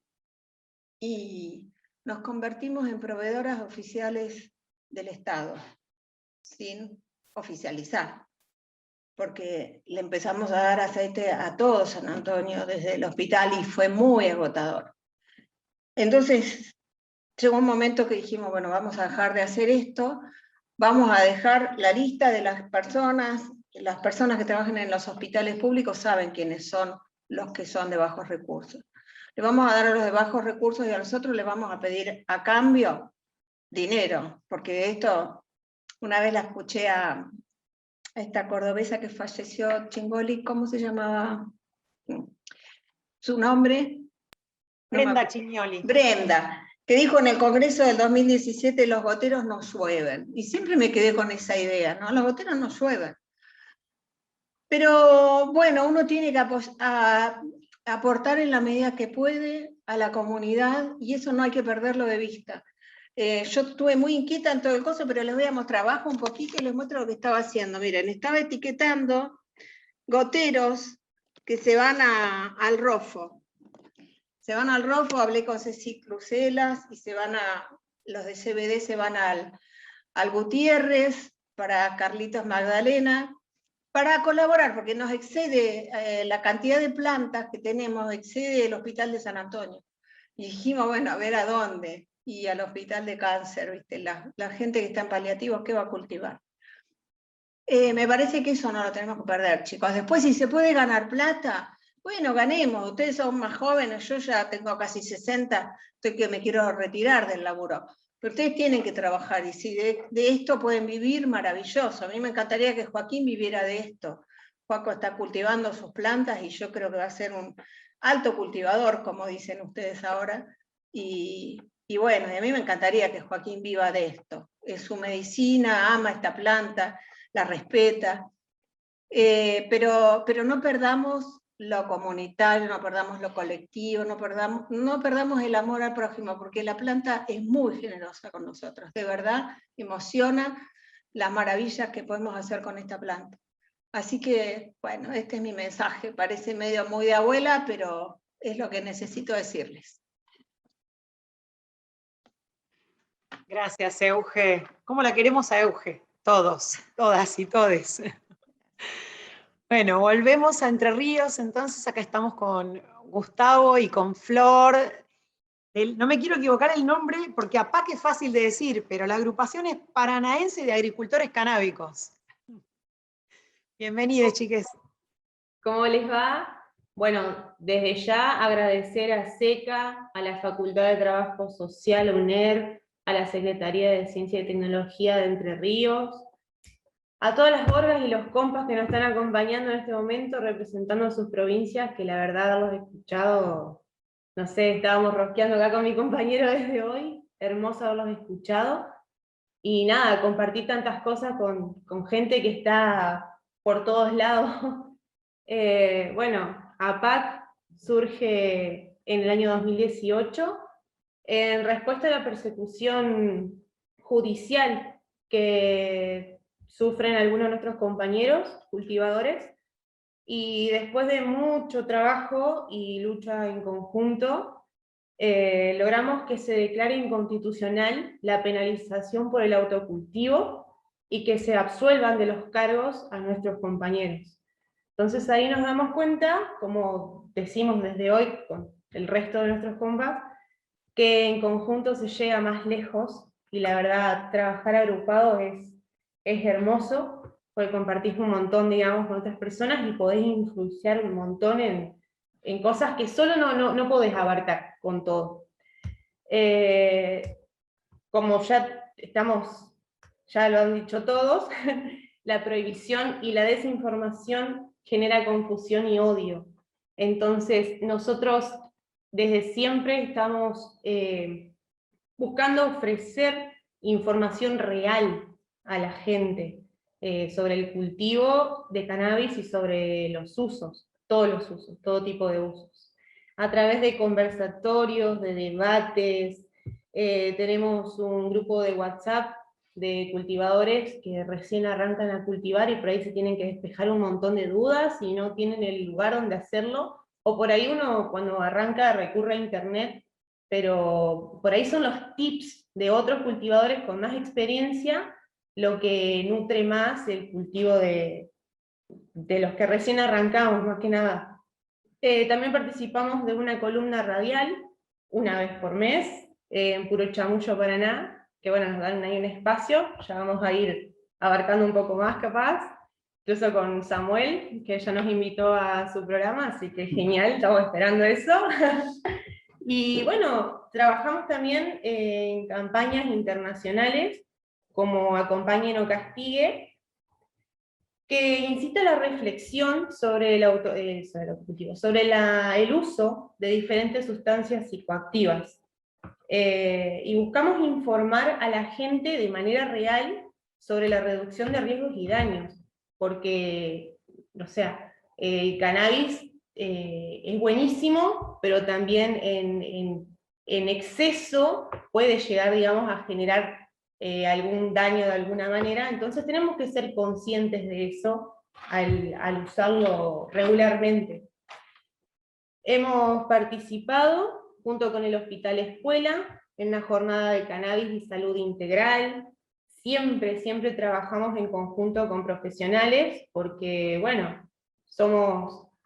y nos convertimos en proveedoras oficiales del Estado, sin oficializar, porque le empezamos a dar aceite a todo San Antonio desde el hospital y fue muy agotador. Entonces llegó un momento que dijimos, bueno, vamos a dejar de hacer esto, vamos a dejar la lista de las personas que trabajan en los hospitales públicos saben quiénes son los que son de bajos recursos. Le vamos a dar a los de bajos recursos y a nosotros le vamos a pedir a cambio dinero, porque esto, una vez la escuché a esta cordobesa que falleció, Chingoli, ¿cómo se llamaba su nombre? Brenda Chignoli. Brenda, que dijo en el Congreso del 2017, los goteros no llueven. Y siempre me quedé con esa idea, ¿no? Los goteros no llueven. Pero bueno, uno tiene que aportar en la medida que puede a la comunidad, y eso no hay que perderlo de vista. Yo estuve muy inquieta en todo el coso, pero les voy a mostrar abajo un poquito y les muestro lo que estaba haciendo. Miren, estaba etiquetando goteros que se van al Rofo. Se van al Rofo, hablé con Ceci Crucelas, y los de CBD se van al Gutiérrez, para Carlitos Magdalena, para colaborar, porque nos excede la cantidad de plantas que tenemos, excede el Hospital de San Antonio. Y dijimos, bueno, a ver a dónde. Y al Hospital de Cáncer, ¿viste? La gente que está en paliativos, ¿qué va a cultivar? Me parece que eso no lo tenemos que perder, chicos. Después, si se puede ganar plata, bueno, ganemos. Ustedes son más jóvenes, yo ya tengo casi 60, estoy que me quiero retirar del laburo. Pero ustedes tienen que trabajar, y si de esto pueden vivir, maravilloso. A mí me encantaría que Joaquín viviera de esto. Joaco está cultivando sus plantas, y yo creo que va a ser un alto cultivador, como dicen ustedes ahora. Y bueno, a mí me encantaría que Joaquín viva de esto. Es su medicina, ama esta planta, la respeta. Pero no perdamos lo comunitario, no perdamos lo colectivo, no perdamos el amor al prójimo, porque la planta es muy generosa con nosotros, de verdad, emociona las maravillas que podemos hacer con esta planta. Así que, bueno, este es mi mensaje, parece medio muy de abuela, pero es lo que necesito decirles. Gracias, Euge. ¿Cómo la queremos a Euge? Todos, todas y todes. Bueno, volvemos a Entre Ríos, entonces acá estamos con Gustavo y con Flor. No me quiero equivocar el nombre, porque APAC es fácil de decir, pero la agrupación es Paranaense de Agricultores Canábicos. Bienvenidos, chiques. ¿Cómo les va? Bueno, desde ya agradecer a SECA, a la Facultad de Trabajo Social, UNER, a la Secretaría de Ciencia y Tecnología de Entre Ríos, a todas las orgas y los compas que nos están acompañando en este momento, representando a sus provincias, que la verdad los he escuchado, no sé, estábamos rosqueando acá con mi compañero desde hoy, hermoso haberlos escuchado, y nada, compartir tantas cosas con gente que está por todos lados. Bueno, APAC surge en el año 2018, en respuesta a la persecución judicial que sufren algunos de nuestros compañeros cultivadores, y después de mucho trabajo y lucha en conjunto, logramos que se declare inconstitucional la penalización por el autocultivo y que se absuelvan de los cargos a nuestros compañeros. Entonces ahí nos damos cuenta, como decimos desde hoy con el resto de nuestros compas, que en conjunto se llega más lejos, y la verdad, trabajar agrupado es hermoso, porque compartís un montón, digamos, con otras personas, y podés influenciar un montón en cosas que solo no podés abarcar con todo. Como ya lo han dicho todos, la prohibición y la desinformación genera confusión y odio. Entonces, nosotros desde siempre estamos buscando ofrecer información real a la gente sobre el cultivo de cannabis y sobre los usos, todos los usos, todo tipo de usos. A través de conversatorios, de debates, tenemos un grupo de WhatsApp de cultivadores que recién arrancan a cultivar y por ahí se tienen que despejar un montón de dudas y no tienen el lugar donde hacerlo, o por ahí uno cuando arranca recurre a internet, pero por ahí son los tips de otros cultivadores con más experiencia lo que nutre más el cultivo de los que recién arrancamos, más que nada. También participamos de una columna radial, una vez por mes, en Puro Chamullo, Paraná, que bueno, nos dan ahí un espacio, ya vamos a ir abarcando un poco más capaz, incluso con Samuel, que ya nos invitó a su programa, así que genial, estamos esperando eso. Y bueno, trabajamos también en campañas internacionales, como Acompañe no castigue, que incita a la reflexión sobre el uso de diferentes sustancias psicoactivas. Y buscamos informar a la gente de manera real sobre la reducción de riesgos y daños, porque, o sea, el cannabis es buenísimo, pero también en exceso puede llegar, digamos, a generar algún daño de alguna manera, entonces tenemos que ser conscientes de eso al usarlo regularmente. Hemos participado, junto con el Hospital Escuela, en una jornada de cannabis y salud integral. Siempre trabajamos en conjunto con profesionales, porque, bueno,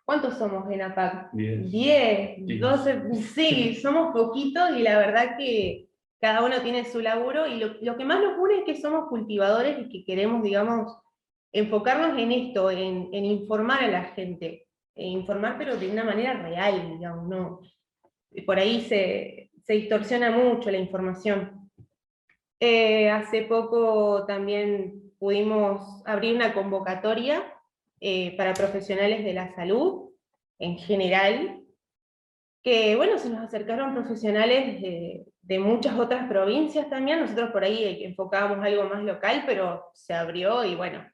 ¿cuántos somos en APAC? 10, 12, sí, somos poquitos, y la verdad que cada uno tiene su laburo, y lo que más nos une es que somos cultivadores y que queremos, digamos, enfocarnos en esto, en informar a la gente, informar pero de una manera real, digamos, no, por ahí se distorsiona mucho la información. Hace poco también pudimos abrir una convocatoria para profesionales de la salud, en general, que bueno, se nos acercaron profesionales de muchas otras provincias también. Nosotros por ahí enfocábamos algo más local, pero se abrió y bueno,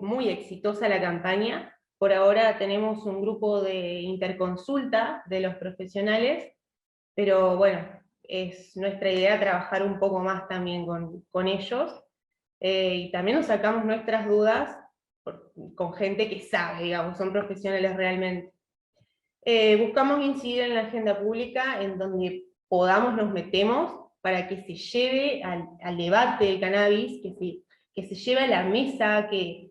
muy exitosa la campaña. Por ahora tenemos un grupo de interconsulta de los profesionales, pero bueno, es nuestra idea trabajar un poco más también con ellos, y también nos sacamos nuestras dudas con gente que sabe, digamos, son profesionales realmente. Buscamos incidir en la agenda pública, en donde podamos nos metemos, para que se lleve al debate del cannabis, que se lleve a la mesa, que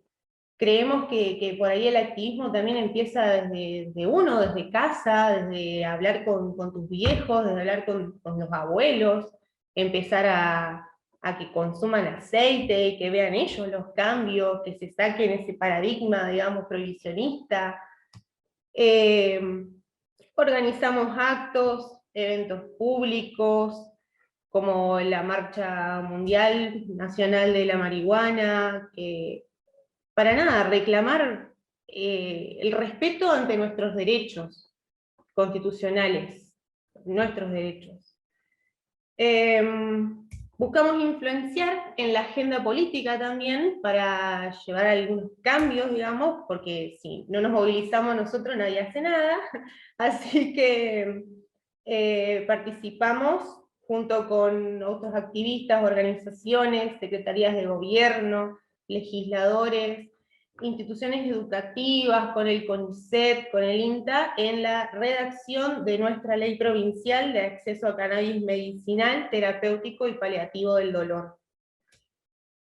creemos que por ahí el activismo también empieza desde uno, desde casa, desde hablar con tus viejos, desde hablar con los abuelos, empezar a que consuman aceite, y que vean ellos los cambios, que se saquen ese paradigma, digamos, prohibicionista. Organizamos actos, eventos públicos, como la Marcha Mundial Nacional de la Marihuana, que para nada, reclamar el respeto ante nuestros derechos constitucionales, nuestros derechos. Buscamos influenciar en la agenda política también, para llevar algunos cambios, digamos, porque si no nos movilizamos nosotros nadie hace nada, así que participamos junto con otros activistas, organizaciones, secretarías de gobierno, legisladores, instituciones educativas, con el CONICET, con el INTA, en la redacción de nuestra ley provincial de acceso a cannabis medicinal, terapéutico y paliativo del dolor.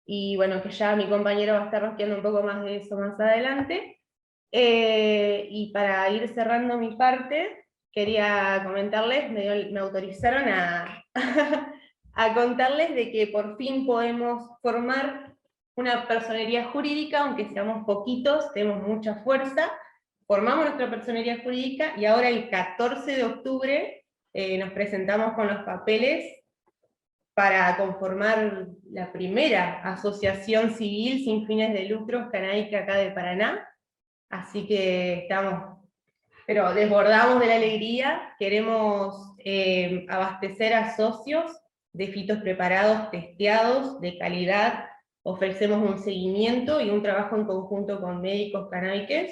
Y bueno, que ya mi compañero va a estar rastreando un poco más de eso más adelante. Y para ir cerrando mi parte, quería comentarles, me autorizaron a contarles de que por fin podemos formar una personería jurídica, aunque seamos poquitos, tenemos mucha fuerza, formamos nuestra personería jurídica, y ahora el 14 de octubre nos presentamos con los papeles para conformar la primera asociación civil sin fines de lucro canábica acá de Paraná, así que estamos, pero desbordamos de la alegría. Queremos abastecer a socios de fitos preparados, testeados, de calidad. Ofrecemos un seguimiento y un trabajo en conjunto con médicos canábicos,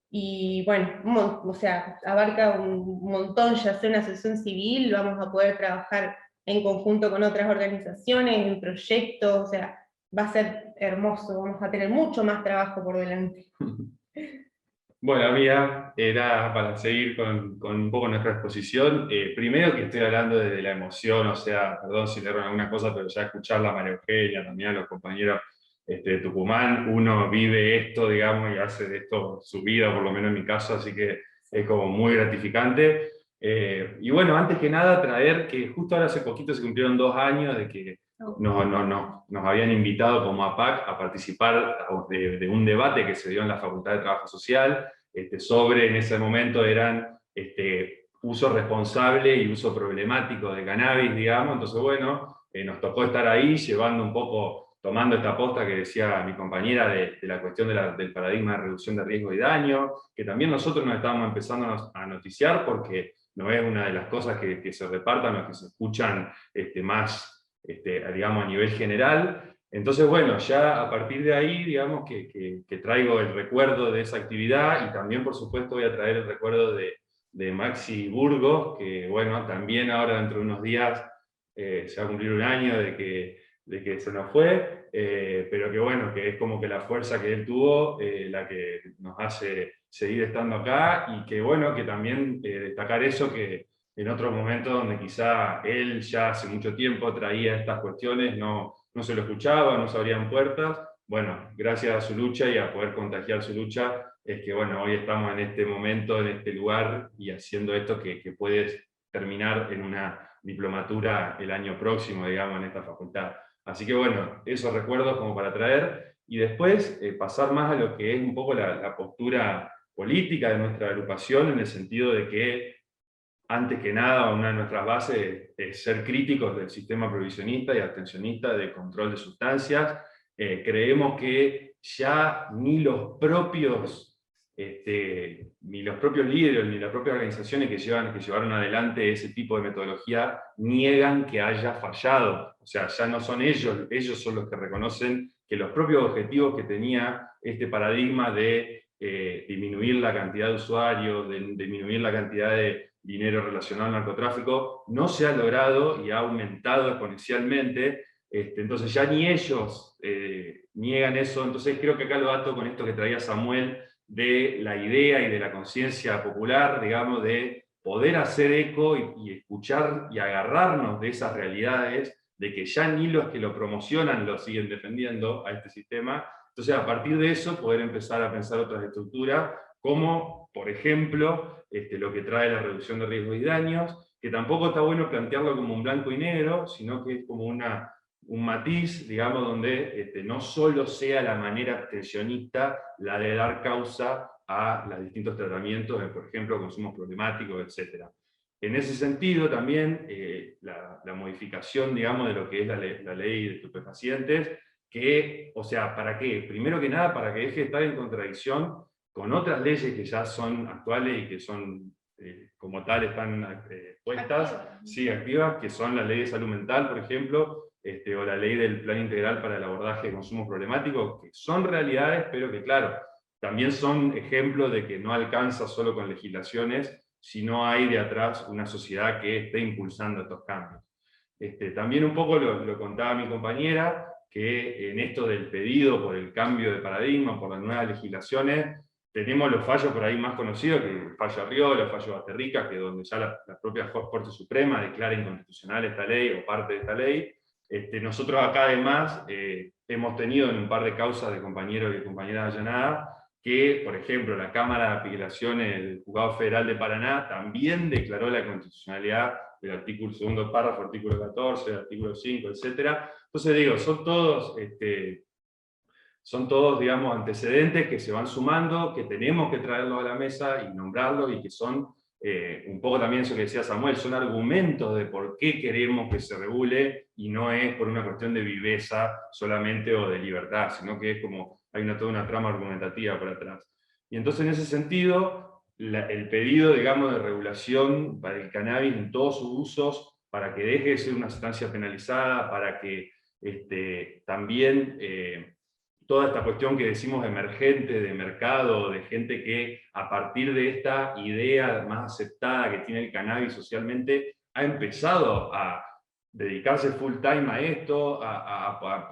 y bueno, o sea, abarca un montón, ya sea una asociación civil, vamos a poder trabajar en conjunto con otras organizaciones, en proyectos, o sea, va a ser hermoso, vamos a tener mucho más trabajo por delante. Bueno, amiga, era para seguir con un poco nuestra exposición. Primero que estoy hablando desde la emoción, o sea, perdón si le erro en alguna cosa, pero ya escucharla a María Eugenia, también a los compañeros de Tucumán, uno vive esto, digamos, y hace de esto su vida, por lo menos en mi caso, así que es como muy gratificante. Y bueno, antes que nada, traer que justo ahora hace poquito se cumplieron 2 años de que nos habían invitado como APAC a participar de un debate que se dio en la Facultad de Trabajo Social, sobre, en ese momento eran uso responsable y uso problemático de cannabis, digamos. Entonces, bueno, nos tocó estar ahí llevando un poco, tomando esta posta que decía mi compañera de la cuestión del paradigma de reducción de riesgo y daño, que también nosotros nos estábamos empezando a noticiar porque no es una de las cosas que se repartan o que se escuchan más, digamos, a nivel general. Entonces, bueno, ya a partir de ahí, digamos, que traigo el recuerdo de esa actividad, y también, por supuesto, voy a traer el recuerdo de Maxi Burgos, que, bueno, también ahora dentro de unos días se va a cumplir un año de que se nos fue, pero que, bueno, que es como que la fuerza que él tuvo, la que nos hace seguir estando acá, y que, bueno, que también destacar eso, que en otros momentos donde quizá él ya hace mucho tiempo traía estas cuestiones, no se lo escuchaba, no se abrían puertas. Bueno, gracias a su lucha y a poder contagiar su lucha, es que, bueno, hoy estamos en este momento, en este lugar, y haciendo esto que puedes terminar en una diplomatura el año próximo, digamos, en esta facultad. Así que, bueno, esos recuerdos como para traer, y después pasar más a lo que es un poco la postura política de nuestra agrupación, en el sentido de que, antes que nada, una de nuestras bases es ser críticos del sistema prohibicionista y abstencionista de control de sustancias. Creemos que ya ni los propios líderes, ni las propias organizaciones que llevaron adelante ese tipo de metodología niegan que haya fallado. O sea, ya no son ellos son los que reconocen que los propios objetivos que tenía este paradigma de disminuir la cantidad de usuarios, de disminuir la cantidad de dinero relacionado al narcotráfico, no se ha logrado y ha aumentado exponencialmente. Entonces ya ni ellos niegan eso. Entonces creo que acá lo ato con esto que traía Samuel, de la idea y de la conciencia popular, digamos, de poder hacer eco y escuchar y agarrarnos de esas realidades, de que ya ni los que lo promocionan lo siguen defendiendo a este sistema. Entonces, a partir de eso, poder empezar a pensar otras estructuras, como, por ejemplo, lo que trae la reducción de riesgos y daños, que tampoco está bueno plantearlo como un blanco y negro, sino que es como un matiz, digamos, donde no solo sea la manera abstencionista la de dar causa a los distintos tratamientos, por ejemplo, consumos problemáticos, etc. En ese sentido, también, la modificación, digamos, de lo que es la ley de estupefacientes, que, o sea, ¿para qué? Primero que nada, para que deje de estar en contradicción con otras leyes que ya son actuales y que son, como tal, están puestas, sí, activas, que son la ley de salud mental, por ejemplo, o la ley del plan integral para el abordaje de consumos problemáticos, que son realidades, pero que, claro, también son ejemplos de que no alcanza solo con legislaciones, sino hay de atrás una sociedad que esté impulsando estos cambios. También un poco lo contaba mi compañera, que en esto del pedido por el cambio de paradigma, por las nuevas legislaciones, tenemos los fallos por ahí más conocidos, que el fallo Arriola, el fallo Basterrica, que donde ya la propia Corte Suprema declara inconstitucional esta ley o parte de esta ley. Nosotros acá además hemos tenido en un par de causas de compañeros y compañeras allanadas, que, por ejemplo, la Cámara de Apelaciones del Juzgado Federal de Paraná también declaró la constitucionalidad del artículo segundo párrafo, artículo 14, artículo 5, etc. Entonces digo, son todos, digamos, antecedentes que se van sumando, que tenemos que traerlos a la mesa y nombrarlos, y que son, un poco también eso que decía Samuel, son argumentos de por qué queremos que se regule, y no es por una cuestión de viveza solamente o de libertad, sino que es como, hay toda una trama argumentativa por atrás. Y entonces, en ese sentido, el pedido, digamos, de regulación para el cannabis en todos sus usos, para que deje de ser una sustancia penalizada, para que también toda esta cuestión que decimos emergente, de mercado, de gente que a partir de esta idea más aceptada que tiene el cannabis socialmente, ha empezado a dedicarse full time a esto,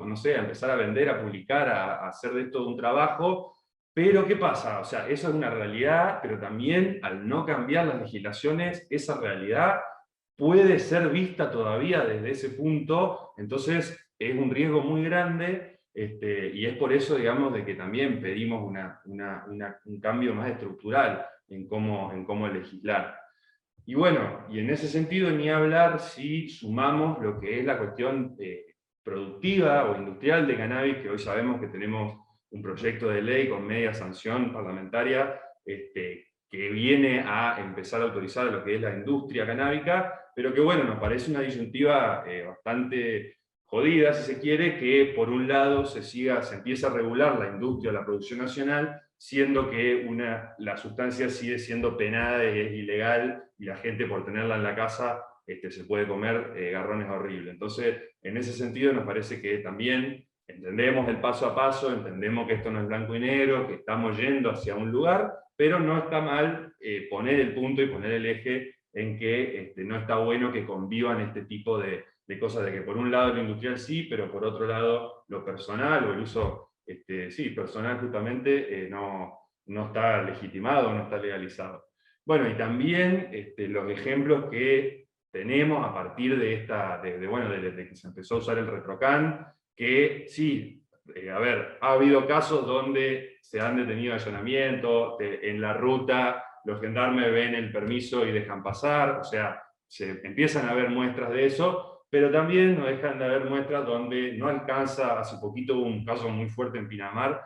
no sé, a empezar a vender, a publicar, a hacer de esto un trabajo. Pero ¿qué pasa? O sea, eso es una realidad, pero también al no cambiar las legislaciones, esa realidad puede ser vista todavía desde ese punto. Entonces es un riesgo muy grande. Y es por eso, digamos, de que también pedimos un cambio más estructural en cómo legislar. Y bueno, y en ese sentido ni hablar si sumamos lo que es la cuestión productiva o industrial de cannabis, que hoy sabemos que tenemos un proyecto de ley con media sanción parlamentaria, que que viene a empezar a autorizar lo que es la industria canábica, pero que bueno, nos parece una disyuntiva bastante jodida, si se quiere, que por un lado se empieza a regular la industria, la producción nacional, siendo que la sustancia sigue siendo penada y es ilegal, y la gente por tenerla en la casa se puede comer garrones horribles. Entonces, en ese sentido nos parece que también entendemos el paso a paso, entendemos que esto no es blanco y negro, que estamos yendo hacia un lugar, pero no está mal poner el punto y poner el eje en que no está bueno que convivan este tipo de cosas, de que por un lado lo industrial sí, pero por otro lado lo personal o el uso personal justamente no está legitimado, no está legalizado. Bueno, y también los ejemplos que tenemos a partir de desde que se empezó a usar el ReproCan, que sí, ha habido casos donde se han detenido allanamientos, en la ruta los gendarmes ven el permiso y dejan pasar, o sea, se empiezan a ver muestras de eso, pero también no dejan de haber muestras donde no alcanza. Hace poquito hubo un caso muy fuerte en Pinamar,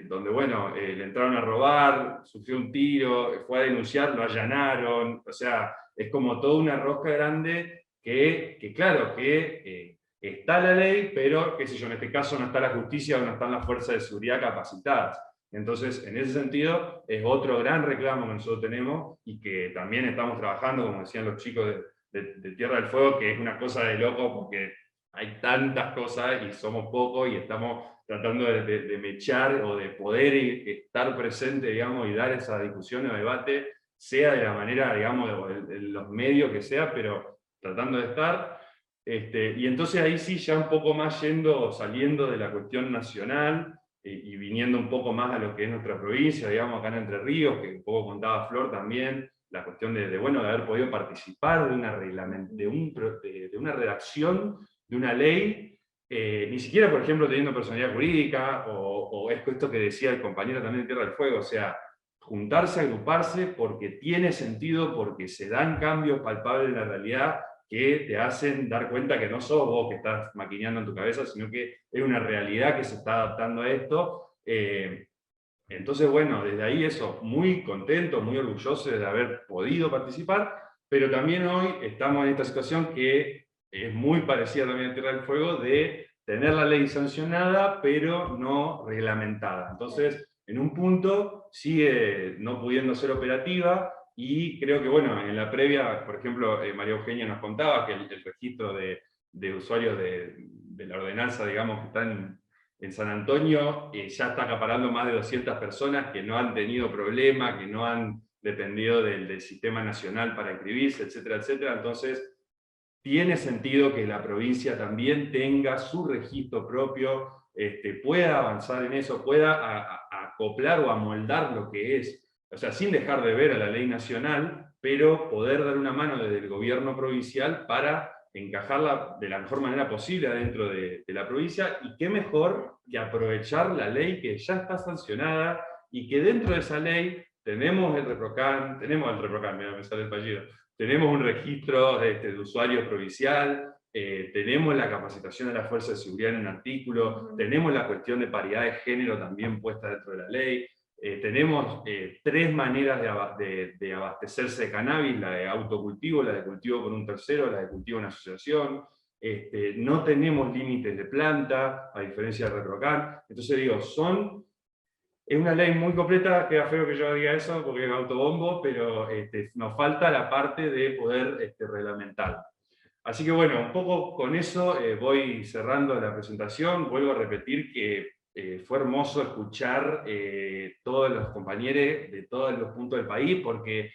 donde bueno, le entraron a robar, sufrió un tiro, fue a denunciar, lo allanaron, o sea, es como toda una rosca grande que claro, que está la ley, pero qué sé yo, en este caso no está la justicia o no están las fuerzas de seguridad capacitadas. Entonces, en ese sentido, es otro gran reclamo que nosotros tenemos y que también estamos trabajando, como decían los chicos de Tierra del Fuego, que es una cosa de loco porque hay tantas cosas y somos pocos y estamos tratando de mechar o de poder estar presente, digamos, y dar esa discusión o debate, sea de la manera, digamos, de los medios que sea, pero tratando de estar. Y entonces ahí sí, ya un poco más saliendo de la cuestión nacional, y viniendo un poco más a lo que es nuestra provincia, digamos, acá en Entre Ríos, que un poco contaba Flor también, la cuestión de haber podido participar de una redacción de una ley, ni siquiera, por ejemplo, teniendo personalidad jurídica, o esto que decía el compañero también de Tierra del Fuego, o sea, juntarse, agruparse, porque tiene sentido, porque se dan cambios palpables en la realidad, que te hacen dar cuenta que no sos vos que estás maquineando en tu cabeza, sino que es una realidad que se está adaptando a esto. Entonces, bueno, desde ahí eso, muy contento, muy orgulloso de haber podido participar, pero también hoy estamos en esta situación que es muy parecida también a Tierra del Fuego, de tener la ley sancionada, pero no reglamentada. Entonces, en un punto sigue no pudiendo ser operativa, y creo que, bueno, en la previa, por ejemplo, María Eugenia nos contaba que el registro de usuarios de la ordenanza, digamos, que están en San Antonio, ya está acaparando más de 200 personas que no han tenido problema, que no han dependido del sistema nacional para inscribirse, etcétera, etcétera. Entonces, tiene sentido que la provincia también tenga su registro propio, pueda avanzar en eso, pueda acoplar o amoldar lo que es, o sea, sin dejar de ver a la ley nacional, pero poder dar una mano desde el gobierno provincial para encajarla de la mejor manera posible adentro de la provincia, y qué mejor que aprovechar la ley que ya está sancionada, y que dentro de esa ley tenemos el ReproCan, mira, me sale el apellido, tenemos un registro de usuario provincial, tenemos la capacitación de la Fuerza de Seguridad en un artículo, tenemos la cuestión de paridad de género también puesta dentro de la ley, tenemos 3 maneras de abastecerse de cannabis: la de autocultivo, la de cultivo por un tercero, la de cultivo en asociación. No tenemos límites de planta, a diferencia del ReproCan. Entonces digo, es una ley muy completa. Queda feo que yo diga eso porque es autobombo, pero nos falta la parte de poder reglamentar. Así que bueno, un poco con eso voy cerrando la presentación. Vuelvo a repetir que fue hermoso escuchar todos los compañeros de todos los puntos del país, porque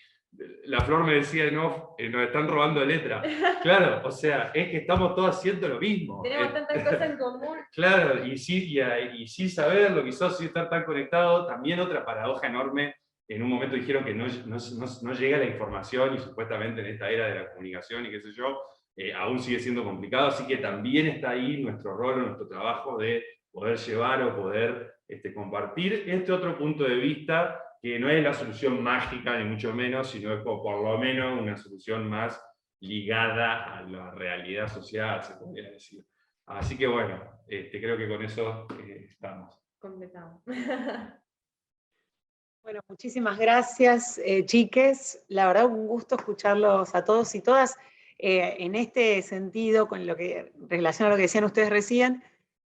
la Flor me decía, no, nos están robando de letra. Claro, o sea, es que estamos todos haciendo lo mismo. Tenemos tantas cosas en común. Claro, y sin saberlo, quizás sin estar tan conectado. También otra paradoja enorme: en un momento dijeron que no llega la información, y supuestamente en esta era de la comunicación y qué sé yo, aún sigue siendo complicado, así que también está ahí nuestro rol, nuestro trabajo de poder llevar o poder compartir este otro punto de vista, que no es la solución mágica, ni mucho menos, sino es por lo menos una solución más ligada a la realidad social, se podría decir. Así que bueno, creo que con eso estamos. Completamos. Bueno, muchísimas gracias, chiques. La verdad, un gusto escucharlos a todos y todas. En este sentido, con lo que, en relación a lo que decían ustedes recién,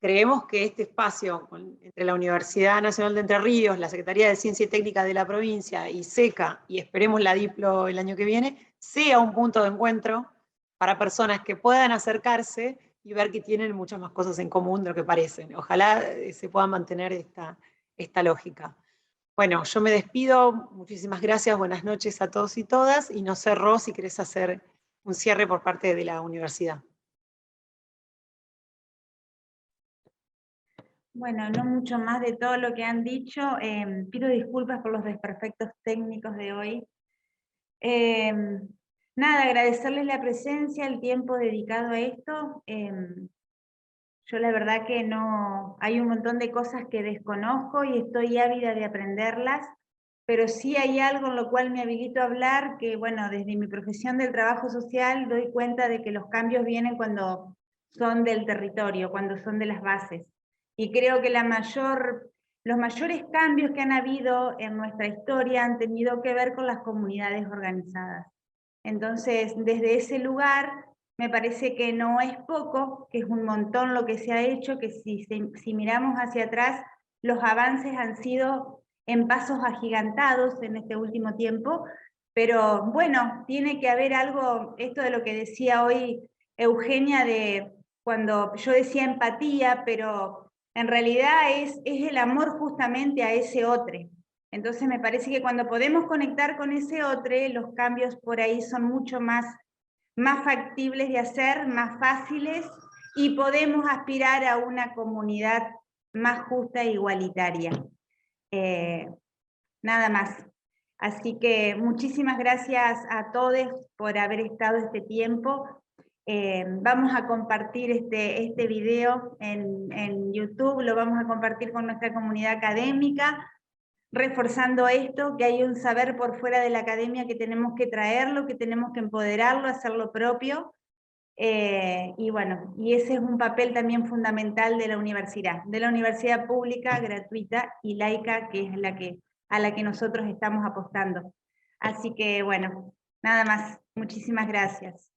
creemos que este espacio entre la Universidad Nacional de Entre Ríos, la Secretaría de Ciencia y Técnica de la provincia y SECA, y esperemos la DIPLO el año que viene, sea un punto de encuentro para personas que puedan acercarse y ver que tienen muchas más cosas en común de lo que parecen. Ojalá se pueda mantener esta lógica. Bueno, yo me despido, muchísimas gracias, buenas noches a todos y todas, y no sé, Ro, si querés hacer un cierre por parte de la universidad. Bueno, no mucho más de todo lo que han dicho. Pido disculpas por los desperfectos técnicos de hoy. Nada, agradecerles la presencia, el tiempo dedicado a esto. Yo la verdad que no, hay un montón de cosas que desconozco y estoy ávida de aprenderlas, pero sí hay algo en lo cual me habilito a hablar, que bueno, desde mi profesión del trabajo social doy cuenta de que los cambios vienen cuando son del territorio, cuando son de las bases. Y creo que los mayores cambios que han habido en nuestra historia han tenido que ver con las comunidades organizadas. Entonces, desde ese lugar, me parece que no es poco, que es un montón lo que se ha hecho, que si miramos hacia atrás, los avances han sido en pasos agigantados en este último tiempo, pero bueno, tiene que haber algo, esto de lo que decía hoy Eugenia, de cuando yo decía empatía, pero en realidad es el amor justamente a ese otro. Entonces me parece que cuando podemos conectar con ese otro, los cambios por ahí son mucho más factibles de hacer, más fáciles, y podemos aspirar a una comunidad más justa e igualitaria. Nada más. Así que muchísimas gracias a todos por haber estado este tiempo. Vamos a compartir este video en YouTube, lo vamos a compartir con nuestra comunidad académica, reforzando esto, que hay un saber por fuera de la academia que tenemos que traerlo, que tenemos que empoderarlo, hacerlo propio, y bueno, y ese es un papel también fundamental de la universidad pública, gratuita y laica, que es a la que nosotros estamos apostando. Así que bueno, nada más, muchísimas gracias.